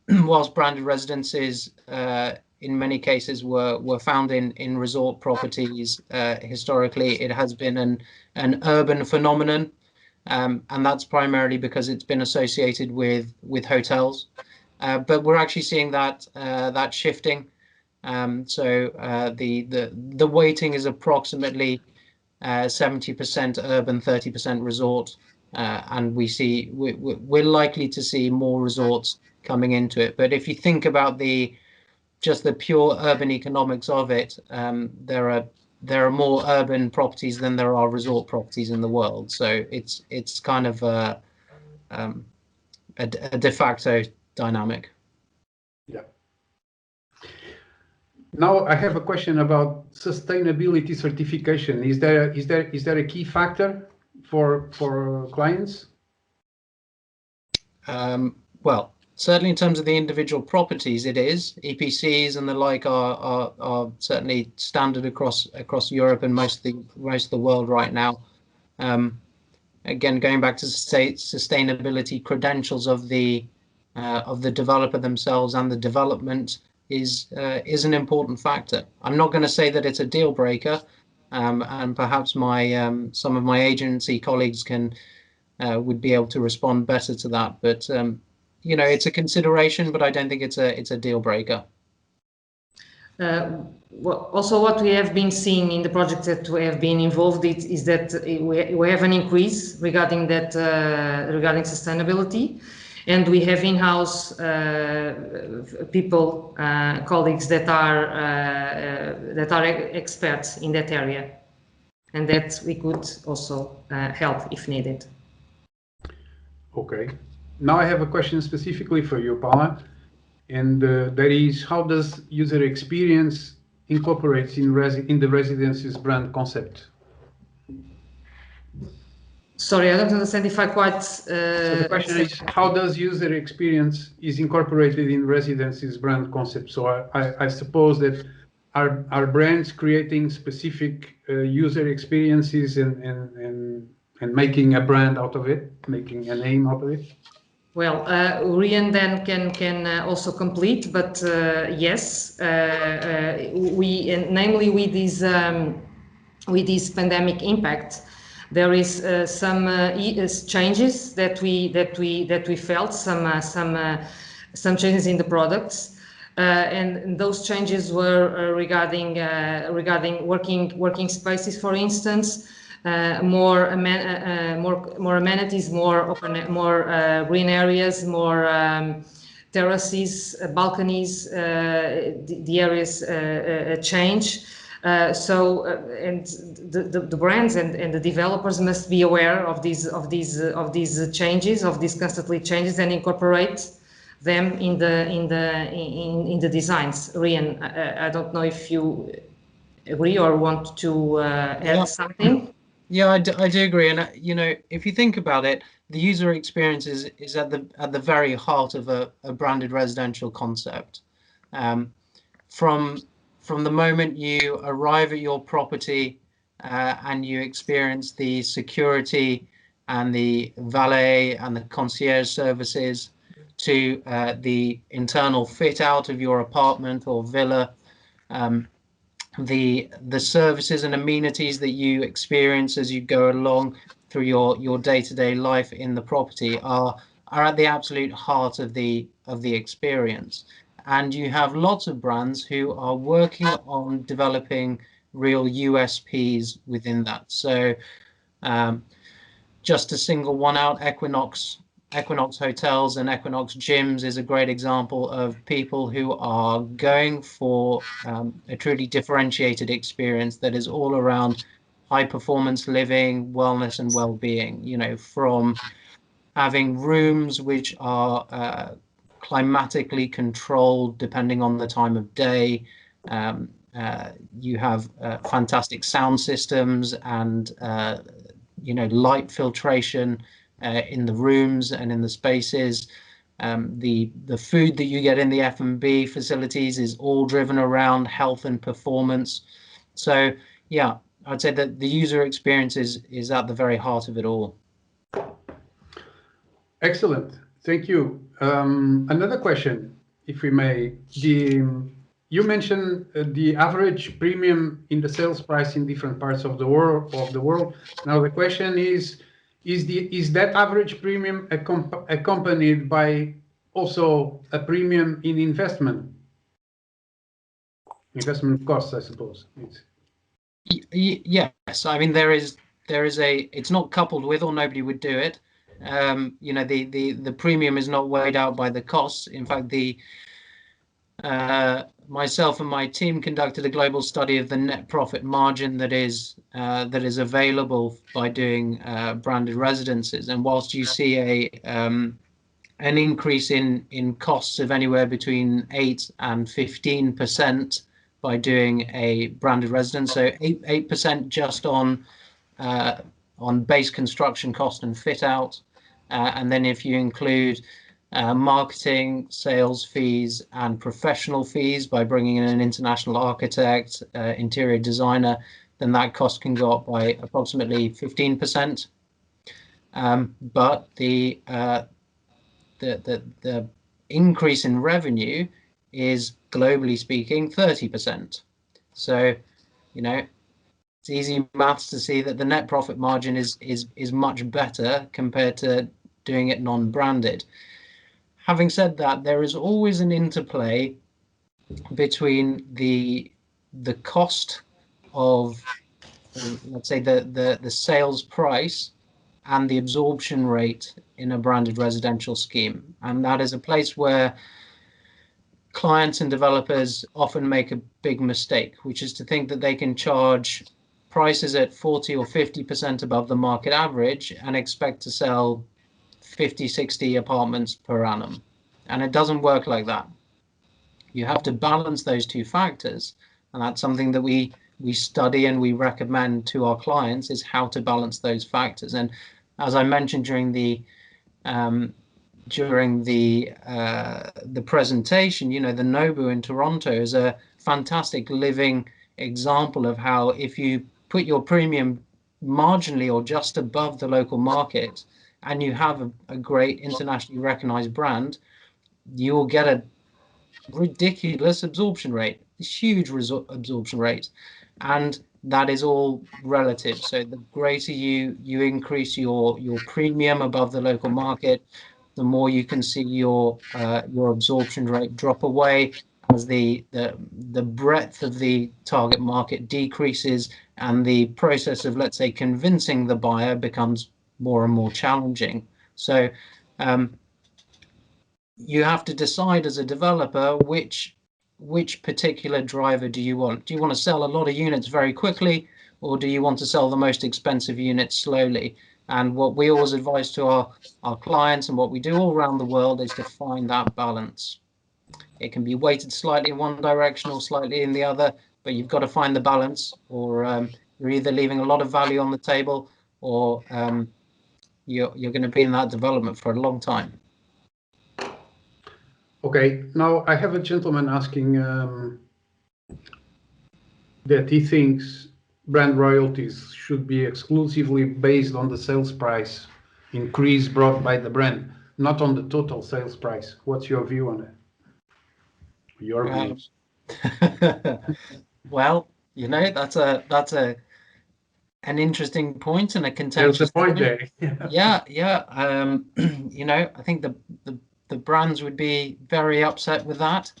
whilst branded residences in many cases were found in resort properties. Historically, it has been an urban phenomenon, and that's primarily because it's been associated with hotels. But we're actually seeing that shifting. So the weighting is approximately 70% urban, 30% resort and we're likely to see more resorts coming into it. But if you think about just the pure urban economics of it, there are more urban properties than there are resort properties in the world. So it's kind of a de facto dynamic. Yeah. Now I have a question about sustainability certification. Is there a key factor for clients? Well, certainly in terms of the individual properties, it is. EPCs and the like are certainly standard across Europe and most of the world right now. Again, going back to sustainability credentials of the developer themselves and the development is an important factor. I'm not going to say that it's a deal breaker, and perhaps some of my agency colleagues would be able to respond better to that. But it's a consideration, but I don't think it's a deal breaker. Also, what we have been seeing in the projects that we have been involved in is that we have an increase regarding regarding sustainability, and we have in-house people, colleagues that are experts in that area, and that we could also help if needed. Okay. Now I have a question specifically for you, Paula, and that is, how does user experience incorporates in the residences brand concept? Sorry, I don't understand if I quite. So the question is, how does user experience is incorporated in residences brand concept? So I suppose that are brands creating specific user experiences and making a brand out of it, making a name out of it? Well, Rian then can also complete, but yes, namely with this pandemic impact, there is some changes that we felt, some changes in the products, and those changes were regarding working spaces, for instance. More amenities, more open, more green areas, more terraces, balconies. The areas change. And the brands and the developers must be aware of these changes, of these constantly changes, and incorporate them in the designs. Rian, I don't know if you agree or want to add something. Yeah, I do agree, and if you think about it, the user experience is at the very heart of a branded residential concept. From the moment you arrive at your property and you experience the security and the valet and the concierge services, to the internal fit out of your apartment or villa. The services and amenities that you experience as you go along through your day-to-day life in the property are at the absolute heart of the experience. And you have lots of brands who are working on developing real USPs within that. So just to single one out, Equinox hotels and Equinox gyms is a great example of people who are going for a truly differentiated experience that is all around high performance living, wellness and well-being, from having rooms which are climatically controlled depending on the time of day. You have fantastic sound systems and light filtration in the rooms and in the spaces. The food that you get in the F&B facilities is all driven around health and performance. So yeah, I'd say that the user experience is at the very heart of it all. Excellent, thank you. Another question, if we may. You mentioned the average premium in the sales price in different parts of the world. Now the question is that average premium accompanied by also a premium in investment costs, I suppose? Yes, I mean there is it's not coupled with, or nobody would do it. You know, the premium is not weighed out by the costs. In fact, myself and my team conducted a global study of the net profit margin that is available by doing branded residences. And whilst you see an increase in costs of anywhere between 8 and 15% by doing a branded residence, so 8% just on base construction cost and fit out, and then if you include marketing, sales fees, and professional fees by bringing in an international architect, interior designer, then that cost can go up by approximately 15%. But the increase in revenue is, globally speaking, 30%. So, you know, it's easy maths to see that the net profit margin is much better compared to doing it non-branded. Having said that, there is always an interplay between the cost of, let's say, the sales price and the absorption rate in a branded residential scheme. And that is a place where clients and developers often make a big mistake, which is to think that they can charge prices at 40 or 50% above the market average and expect to sell 50, 60 apartments per annum. And it doesn't work like that. You have to balance those two factors. And that's something that we study and we recommend to our clients, is how to balance those factors. And as I mentioned during the presentation, you know, the Nobu in Toronto is a fantastic living example of how, if you put your premium marginally or just above the local market, and you have a great internationally recognized brand, you will get a ridiculous absorption rate, a huge absorption rate, and that is all relative. So the greater you increase your premium above the local market, the more you can see your absorption rate drop away as the breadth of the target market decreases, and the process of, let's say, convincing the buyer becomes more and more challenging. So you have to decide as a developer which particular driver do you want. Do you want to sell a lot of units very quickly, or do you want to sell the most expensive units slowly? And what we always advise to our clients, and what we do all around the world, is to find that balance. It can be weighted slightly in one direction or slightly in the other, but you've got to find the balance, or you're either leaving a lot of value on the table, or you're going to be in that development for a long time. Okay, now I have a gentleman asking that he thinks brand royalties should be exclusively based on the sales price increase brought by the brand, not on the total sales price. What's your view on it? Your views? Well, you know, that's an interesting point and a contentious There's a point there. Yeah. You know, I think the brands would be very upset with that.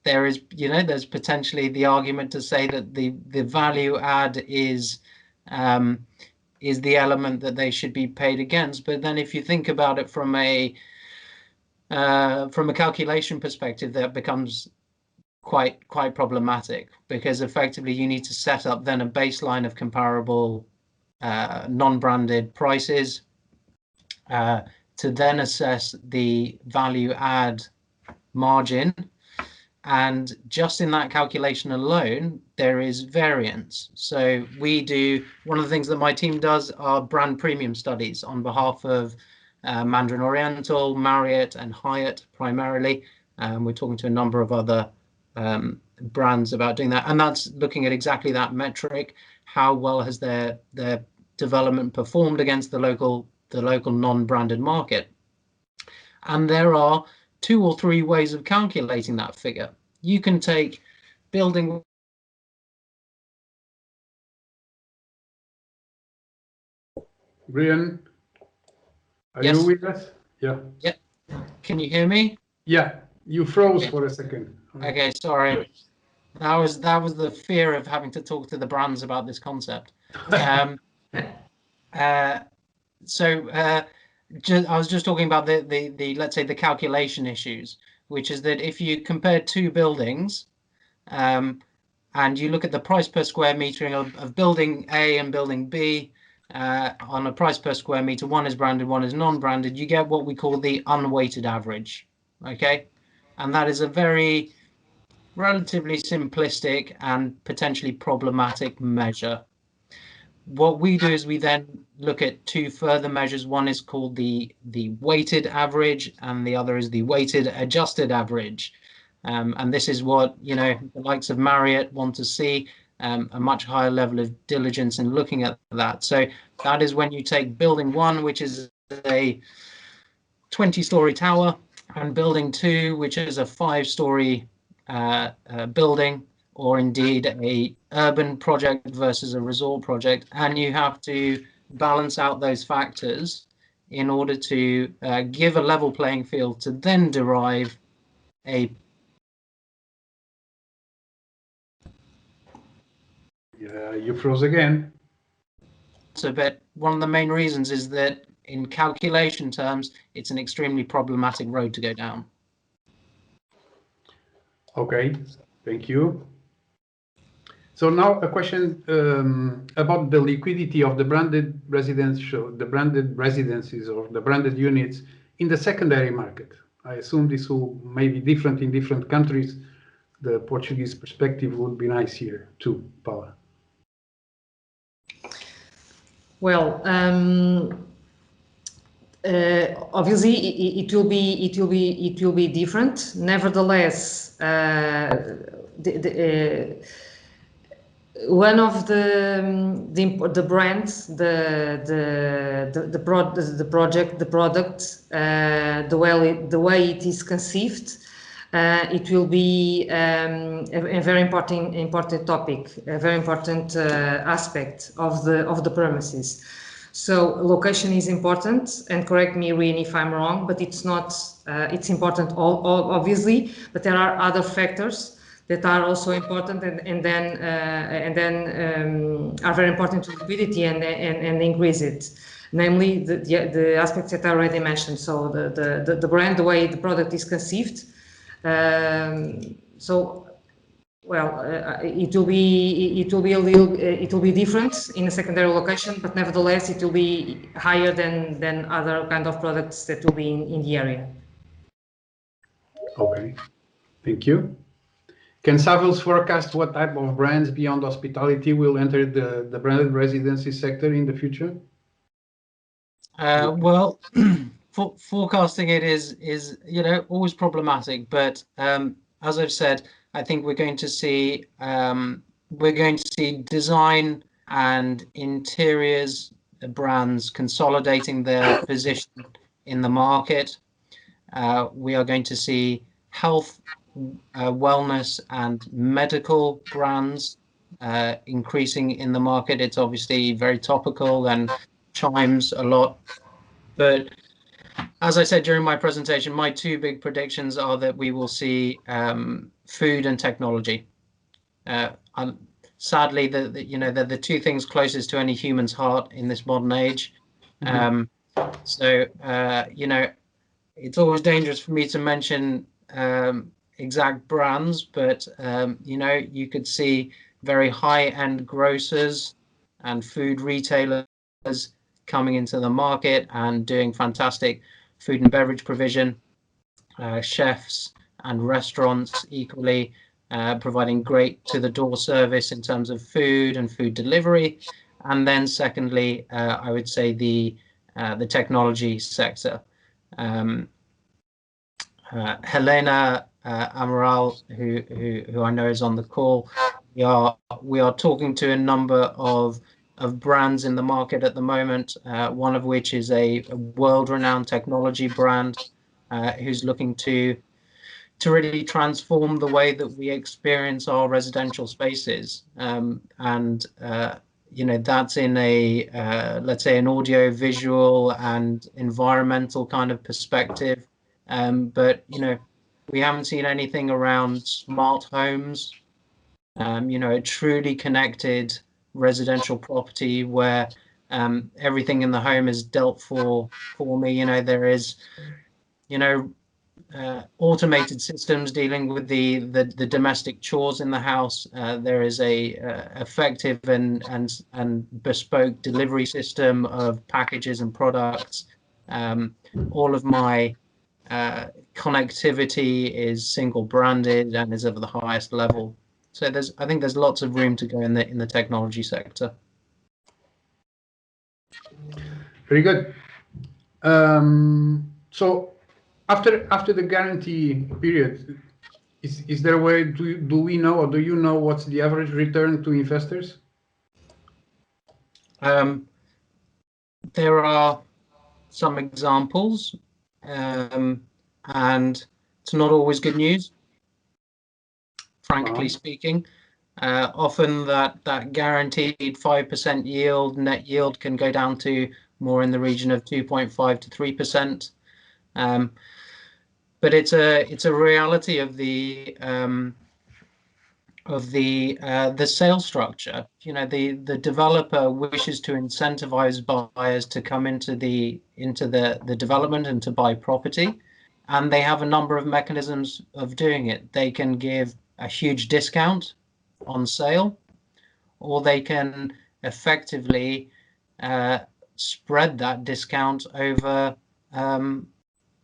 There is, you know, there's potentially the argument to say that the value add is the element that they should be paid against. But then if you think about it from a calculation perspective, that becomes quite problematic, because effectively you need to set up then a baseline of comparable non-branded prices to then assess the value add margin. And just in that calculation alone, there is variance. So we do, one of the things that my team does are brand premium studies on behalf of Mandarin Oriental, Marriott, and Hyatt primarily. We're talking to a number of other brands about doing that, and that's looking at exactly that metric. How well has their development performed against the local non-branded market? And there are 2 or 3 ways of calculating that figure. You can take building Brian, are Yes. you with us? Yeah. Yep. Can you hear me? Yeah, you froze for a second. Okay, sorry. That was the fear of having to talk to the brands about this concept. Um, I was just talking about the let's say the calculation issues, which is that if you compare two buildings, and you look at the price per square meter of building A and building B, on a price per square meter, one is branded, one is non-branded, you get what we call the unweighted average. Okay, and that is a very relatively simplistic and potentially problematic measure. What we do is we then look at two further measures. One is called the weighted average, and the other is the weighted adjusted average. And this is what, you know, the likes of Marriott want to see, a much higher level of diligence in looking at that. So that is when you take building one, which is a 20-story tower, and building two, which is a 5-story building, or indeed a urban project versus a resort project, and you have to balance out those factors in order to give a level playing field to then derive a. Yeah, you froze again. So, but one of the main reasons is that in calculation terms, it's an extremely problematic road to go down. Okay, thank you. So now a question about the liquidity of the branded residences or the branded units in the secondary market. I assume this will may be different in different countries. The Portuguese perspective would be nice here too, Paula. Well, obviously it will be different. Nevertheless, one of the brands, the project, the product, the way it is conceived, it will be a very important topic, a very important aspect of the premises. So location is important, and correct me, Reen, if I'm wrong, but it's not. It's important, obviously, but there are other factors that are also important, and then are very important to liquidity and increase it. Namely, the aspects that I already mentioned. So the brand, the way the product is conceived. It will be different in a secondary location, but nevertheless it will be higher than other kind of products that will be in the area. Okay, thank you. Can Savills forecast what type of brands beyond hospitality will enter the branded residency sector in the future? Well, forecasting it is always problematic, but as I've said, I think we're going to see design and interiors brands consolidating their position in the market. We are going to see health, wellness, and medical brands increasing in the market. It's obviously very topical and chimes a lot. But as I said during my presentation, my two big predictions are that we will see food and technology. Sadly, they're the two things closest to any human's heart in this modern age. It's always dangerous for me to mention exact brands, but you could see very high-end grocers and food retailers coming into the market and doing fantastic food and beverage provision, chefs and restaurants equally providing great to-the-door service in terms of food and food delivery. And then secondly, I would say the technology sector. Helena Amaral, who I know is on the call, we are talking to a number of brands in the market at the moment, one of which is a world-renowned technology brand who's looking to really transform the way that we experience our residential spaces. That's in a, let's say, an audio, visual and environmental kind of perspective. But we haven't seen anything around smart homes, a truly connected residential property where everything in the home is dealt for me. You know, there is, you know, automated systems dealing with the domestic chores in the house. There is a effective and bespoke delivery system of packages and products. All of my connectivity is single branded and is of the highest level. So I think there's lots of room to go in the technology sector. Very good. So after the guarantee period, is there a way, do we know, or do you know what's the average return to investors? There are some examples, and it's not always good news, frankly speaking. Often that guaranteed 5% yield, net yield, can go down to more in the region of 2.5 to 3%. But it's a reality of the sales structure. You know, the developer wishes to incentivize buyers to come into the development and to buy property, and they have a number of mechanisms of doing it. They can give a huge discount on sale, or they can effectively spread that discount over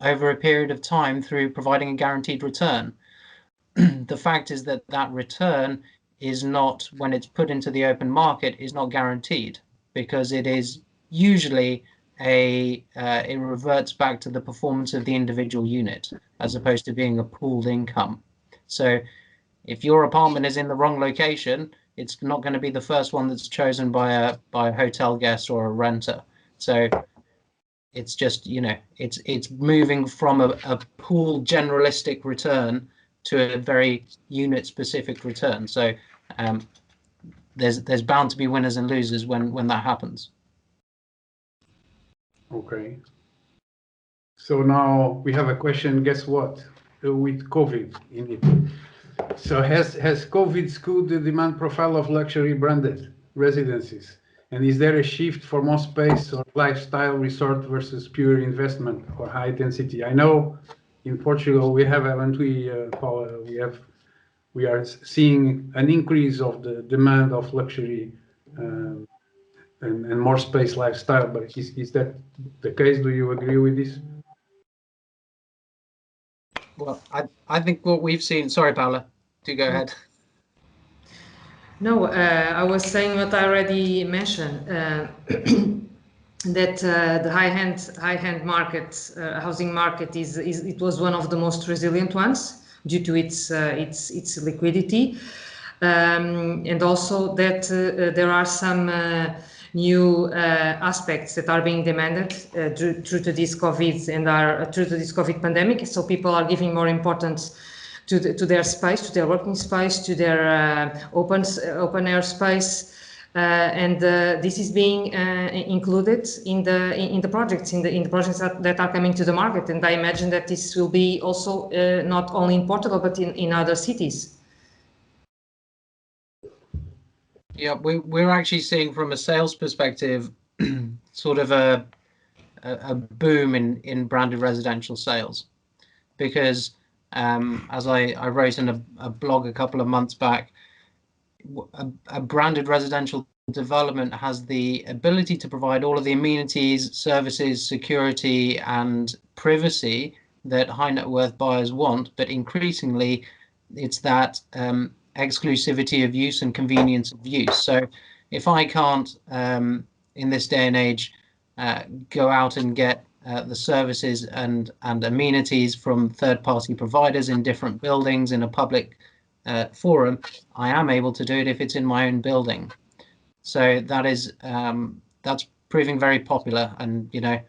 a period of time through providing a guaranteed return. The fact is that return is not, when it's put into the open market, is not guaranteed, because it is usually it reverts back to the performance of the individual unit as opposed to being a pooled income. So if your apartment is in the wrong location, it's not going to be the first one that's chosen by a hotel guest or a renter. So it's just, you know, it's moving from a pooled generalistic return to a very unit specific return. So there's bound to be winners and losers when that happens. Okay. So now we have a question. Guess what? With COVID in it. So has COVID skewed the demand profile of luxury branded residences? And is there a shift for more space or lifestyle resort versus pure investment or high density? I know in Portugal we have, haven't we, Paula? We are seeing an increase of the demand of luxury and more space lifestyle. But is that the case? Do you agree with this? Well, I think what we've seen. Sorry, Paula, do go ahead. No, I was saying what I already mentioned, that the high-end market, housing market, it was one of the most resilient ones due to its liquidity, and also that there are some new aspects that are being demanded through to this COVID and through to this COVID pandemic. So people are giving more importance to their space, to their working space, to their open air space, and this is being included in the projects that are coming to the market. And I imagine that this will be also not only in Portugal but in other cities. Yeah, we're actually seeing, from a sales perspective, sort of a boom in branded residential sales, because as I wrote in a blog a couple of months back, a branded residential development has the ability to provide all of the amenities, services, security, and privacy that high net worth buyers want, but increasingly it's that exclusivity of use and convenience of use. So if I can't, in this day and age, go out and get the services and amenities from third-party providers in different buildings in a public forum, I am able to do it if it's in my own building. So that is that's proving very popular. And the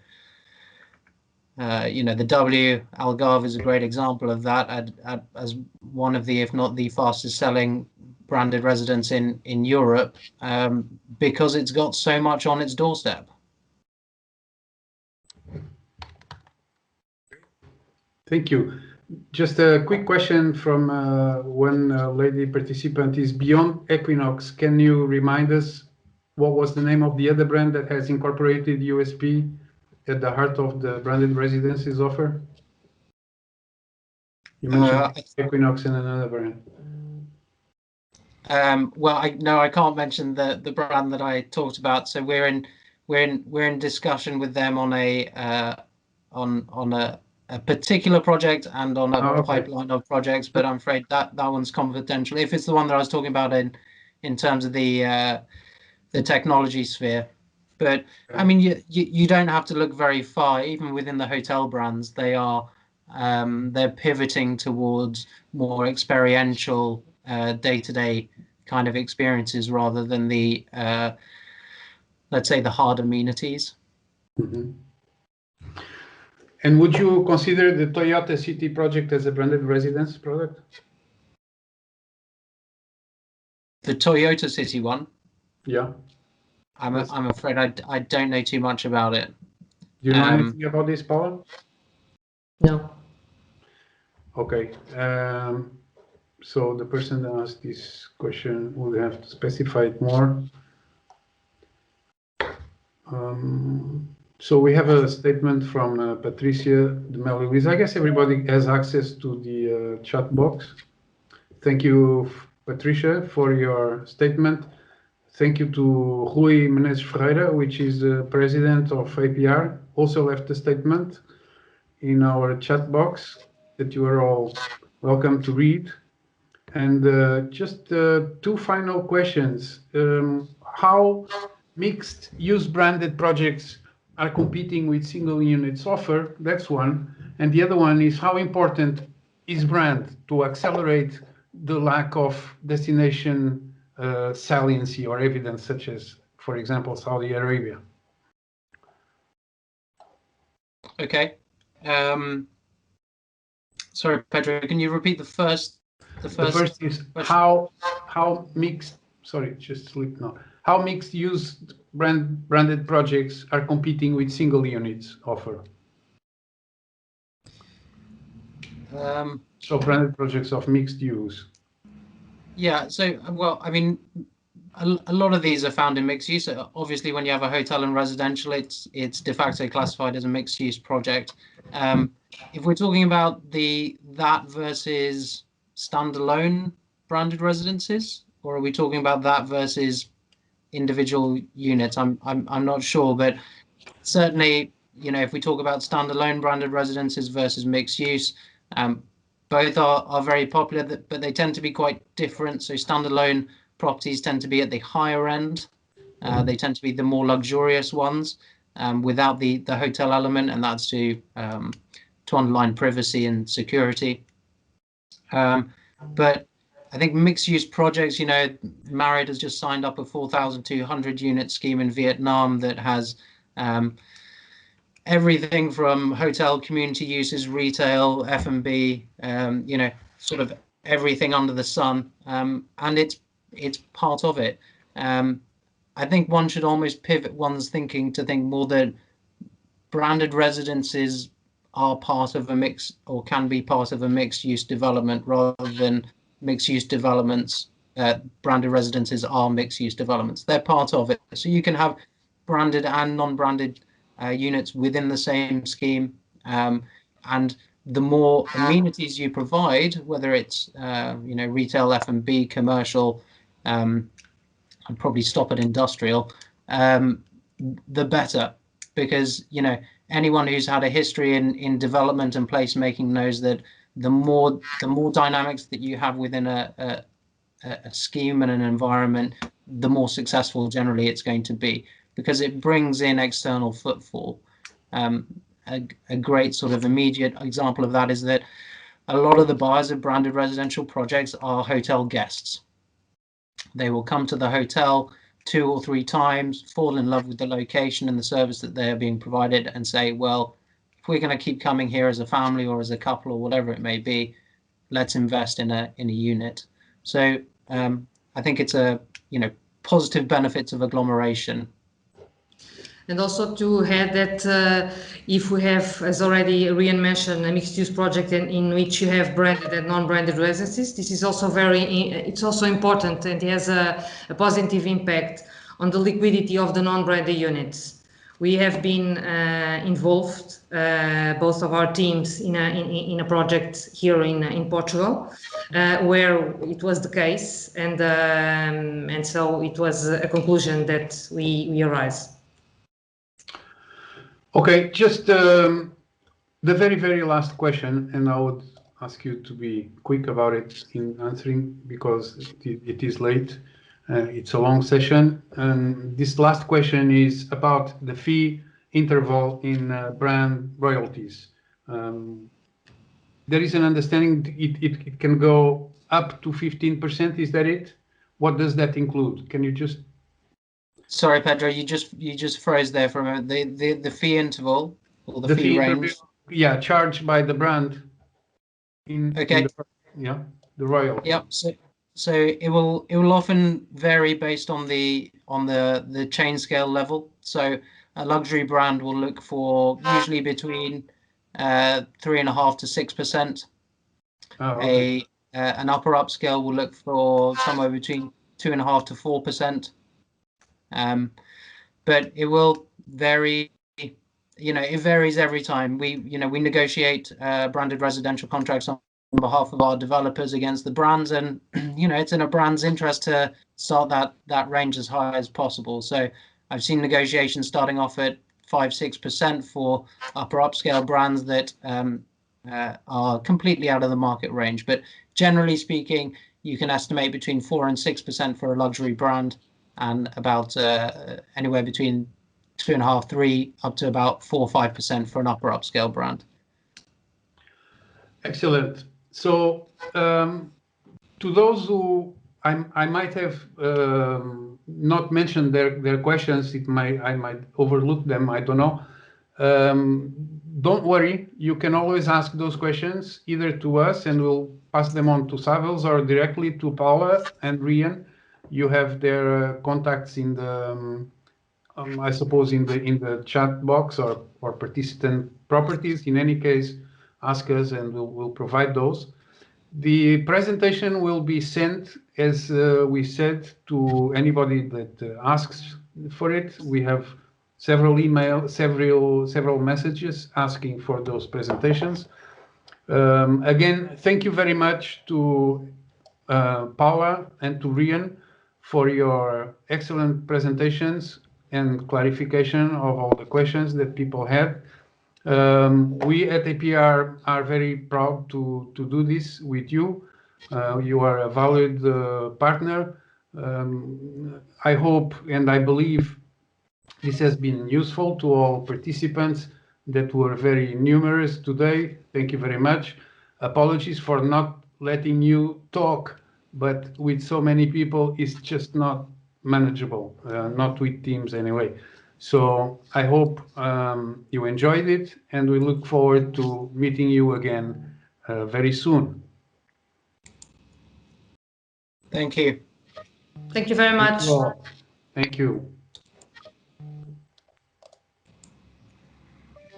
W Algarve is a great example of that, as one of the, if not the fastest selling branded residence in Europe, because it's got so much on its doorstep. Thank you. Just a quick question from one lady participant is, beyond Equinox, can you remind us what was the name of the other brand that has incorporated USP at the heart of the branded residences offer? You mentioned Equinox and another brand. Well, I can't mention the brand that I talked about. So we're in discussion with them on a particular project and on a pipeline of projects, but I'm afraid that one's confidential. If it's the one that I was talking about in terms of the technology sphere. But I mean, you don't have to look very far. Even within the hotel brands, they're pivoting towards more experiential day-to-day kind of experiences rather than the let's say the hard amenities. Mm-hmm. And would you consider the Toyota City project as a branded residence product? The Toyota City one? Yeah. I'm afraid I don't know too much about it. Do you know anything about this, Paula? No. Okay. So the person that asked this question will have to specify it more. So we have a statement from Patricia de Melo-Luis. I guess everybody has access to the chat box. Thank you, Patricia, for your statement. Thank you to Rui Menezes Ferreira, which is the president of APR, also left a statement in our chat box that you are all welcome to read. And just two final questions. How mixed use branded projects are competing with single units offer? That's one. And the other one is how important is brand to accelerate the lack of destination saliency or evidence, such as, for example, Saudi Arabia? Okay. Sorry, Pedro, can you repeat the first? The first is how mixed. Sorry, just slipped now. How mixed use branded projects are competing with single units offer? So branded projects of mixed use. Yeah. So well, I mean, a lot of these are found in mixed use. Obviously, when you have a hotel and residential, it's de facto classified as a mixed use project. If we're talking about that versus standalone branded residences, or are we talking about that versus individual units? I'm not sure, but certainly, if we talk about standalone branded residences versus mixed use, both are very popular, but they tend to be quite different. So standalone properties tend to be at the higher end. They tend to be the more luxurious ones without the hotel element, and that's to underline privacy and security. But I think mixed-use projects, Marriott has just signed up a 4,200 unit scheme in Vietnam that has everything from hotel community uses, retail, F&B, sort of everything under the sun, and it's part of it. I think one should almost pivot one's thinking to think more that branded residences are part of a mix, or can be part of a mixed-use development, rather than mixed-use developments. Branded residences are mixed-use developments. They're part of it. So you can have branded and non-branded units within the same scheme, and the more amenities you provide, whether it's retail, F&B, commercial, I'd probably stop at industrial, the better, because anyone who's had a history in development and placemaking knows that the more dynamics that you have within a scheme and an environment, the more successful generally it's going to be, because it brings in external footfall. A great sort of immediate example of that is that a lot of the buyers of branded residential projects are hotel guests. They will come to the hotel 2 or 3 times, fall in love with the location and the service that they are being provided, and say, well, if we're going to keep coming here as a family or as a couple or whatever it may be, let's invest in a unit. So I think it's a positive benefits of agglomeration. And also to add that if we have, as already Rian mentioned, a mixed-use project in which you have branded and non-branded residences, this is also it's also important, and has a positive impact on the liquidity of the non-branded units. We have been involved, both of our teams, in a project here in Portugal, where it was the case, and so it was a conclusion that we arise. Okay, just the very last question, and I would ask you to be quick about it in answering because it is late. It's a long session, and this last question is about the fee interval in brand royalties. There is an understanding it can go up to 15%. Is that it? What does that include? Can you just? Sorry, Pedro, you just froze there for a moment. The fee interval or the fee range. Yeah, charged by the brand. Okay. The royalty. Yep. So it will often vary based on the chain scale level. So a luxury brand will look for usually between 3.5% to 6%. Okay. An upper upscale will look for somewhere between 2.5% to 4%. But it will vary. It varies every time. We negotiate branded residential contracts on behalf of our developers against the brands, and it's in a brand's interest to start that range as high as possible. So I've seen negotiations starting off at 5-6% for upper upscale brands that are completely out of the market range. But generally speaking, you can estimate between 4% and 6% for a luxury brand, and about anywhere between 2.5%, 3% up to about 4% or 5% for an upper upscale brand. Excellent. So to those who I might have not mentioned their questions, I might overlook them. I don't know. Don't worry. You can always ask those questions either to us, and we'll pass them on to Savills, or directly to Paula and Rian. You have their contacts in the, I suppose, in the chat box or participant properties. In any case, ask us, and we'll provide those. The presentation will be sent, as we said, to anybody that asks for it. We have several emails, several messages asking for those presentations. Again, thank you very much to Paula and to Rian for your excellent presentations and clarification of all the questions that people had. We at APR are very proud to do this with you. You are a valued partner. I hope and I believe this has been useful to all participants that were very numerous today. Thank you very much. Apologies for not letting you talk, but with so many people, it's just not manageable, not with Teams anyway. So I hope you enjoyed it, and we look forward to meeting you again very soon. Thank you. Thank you very much. Thank you.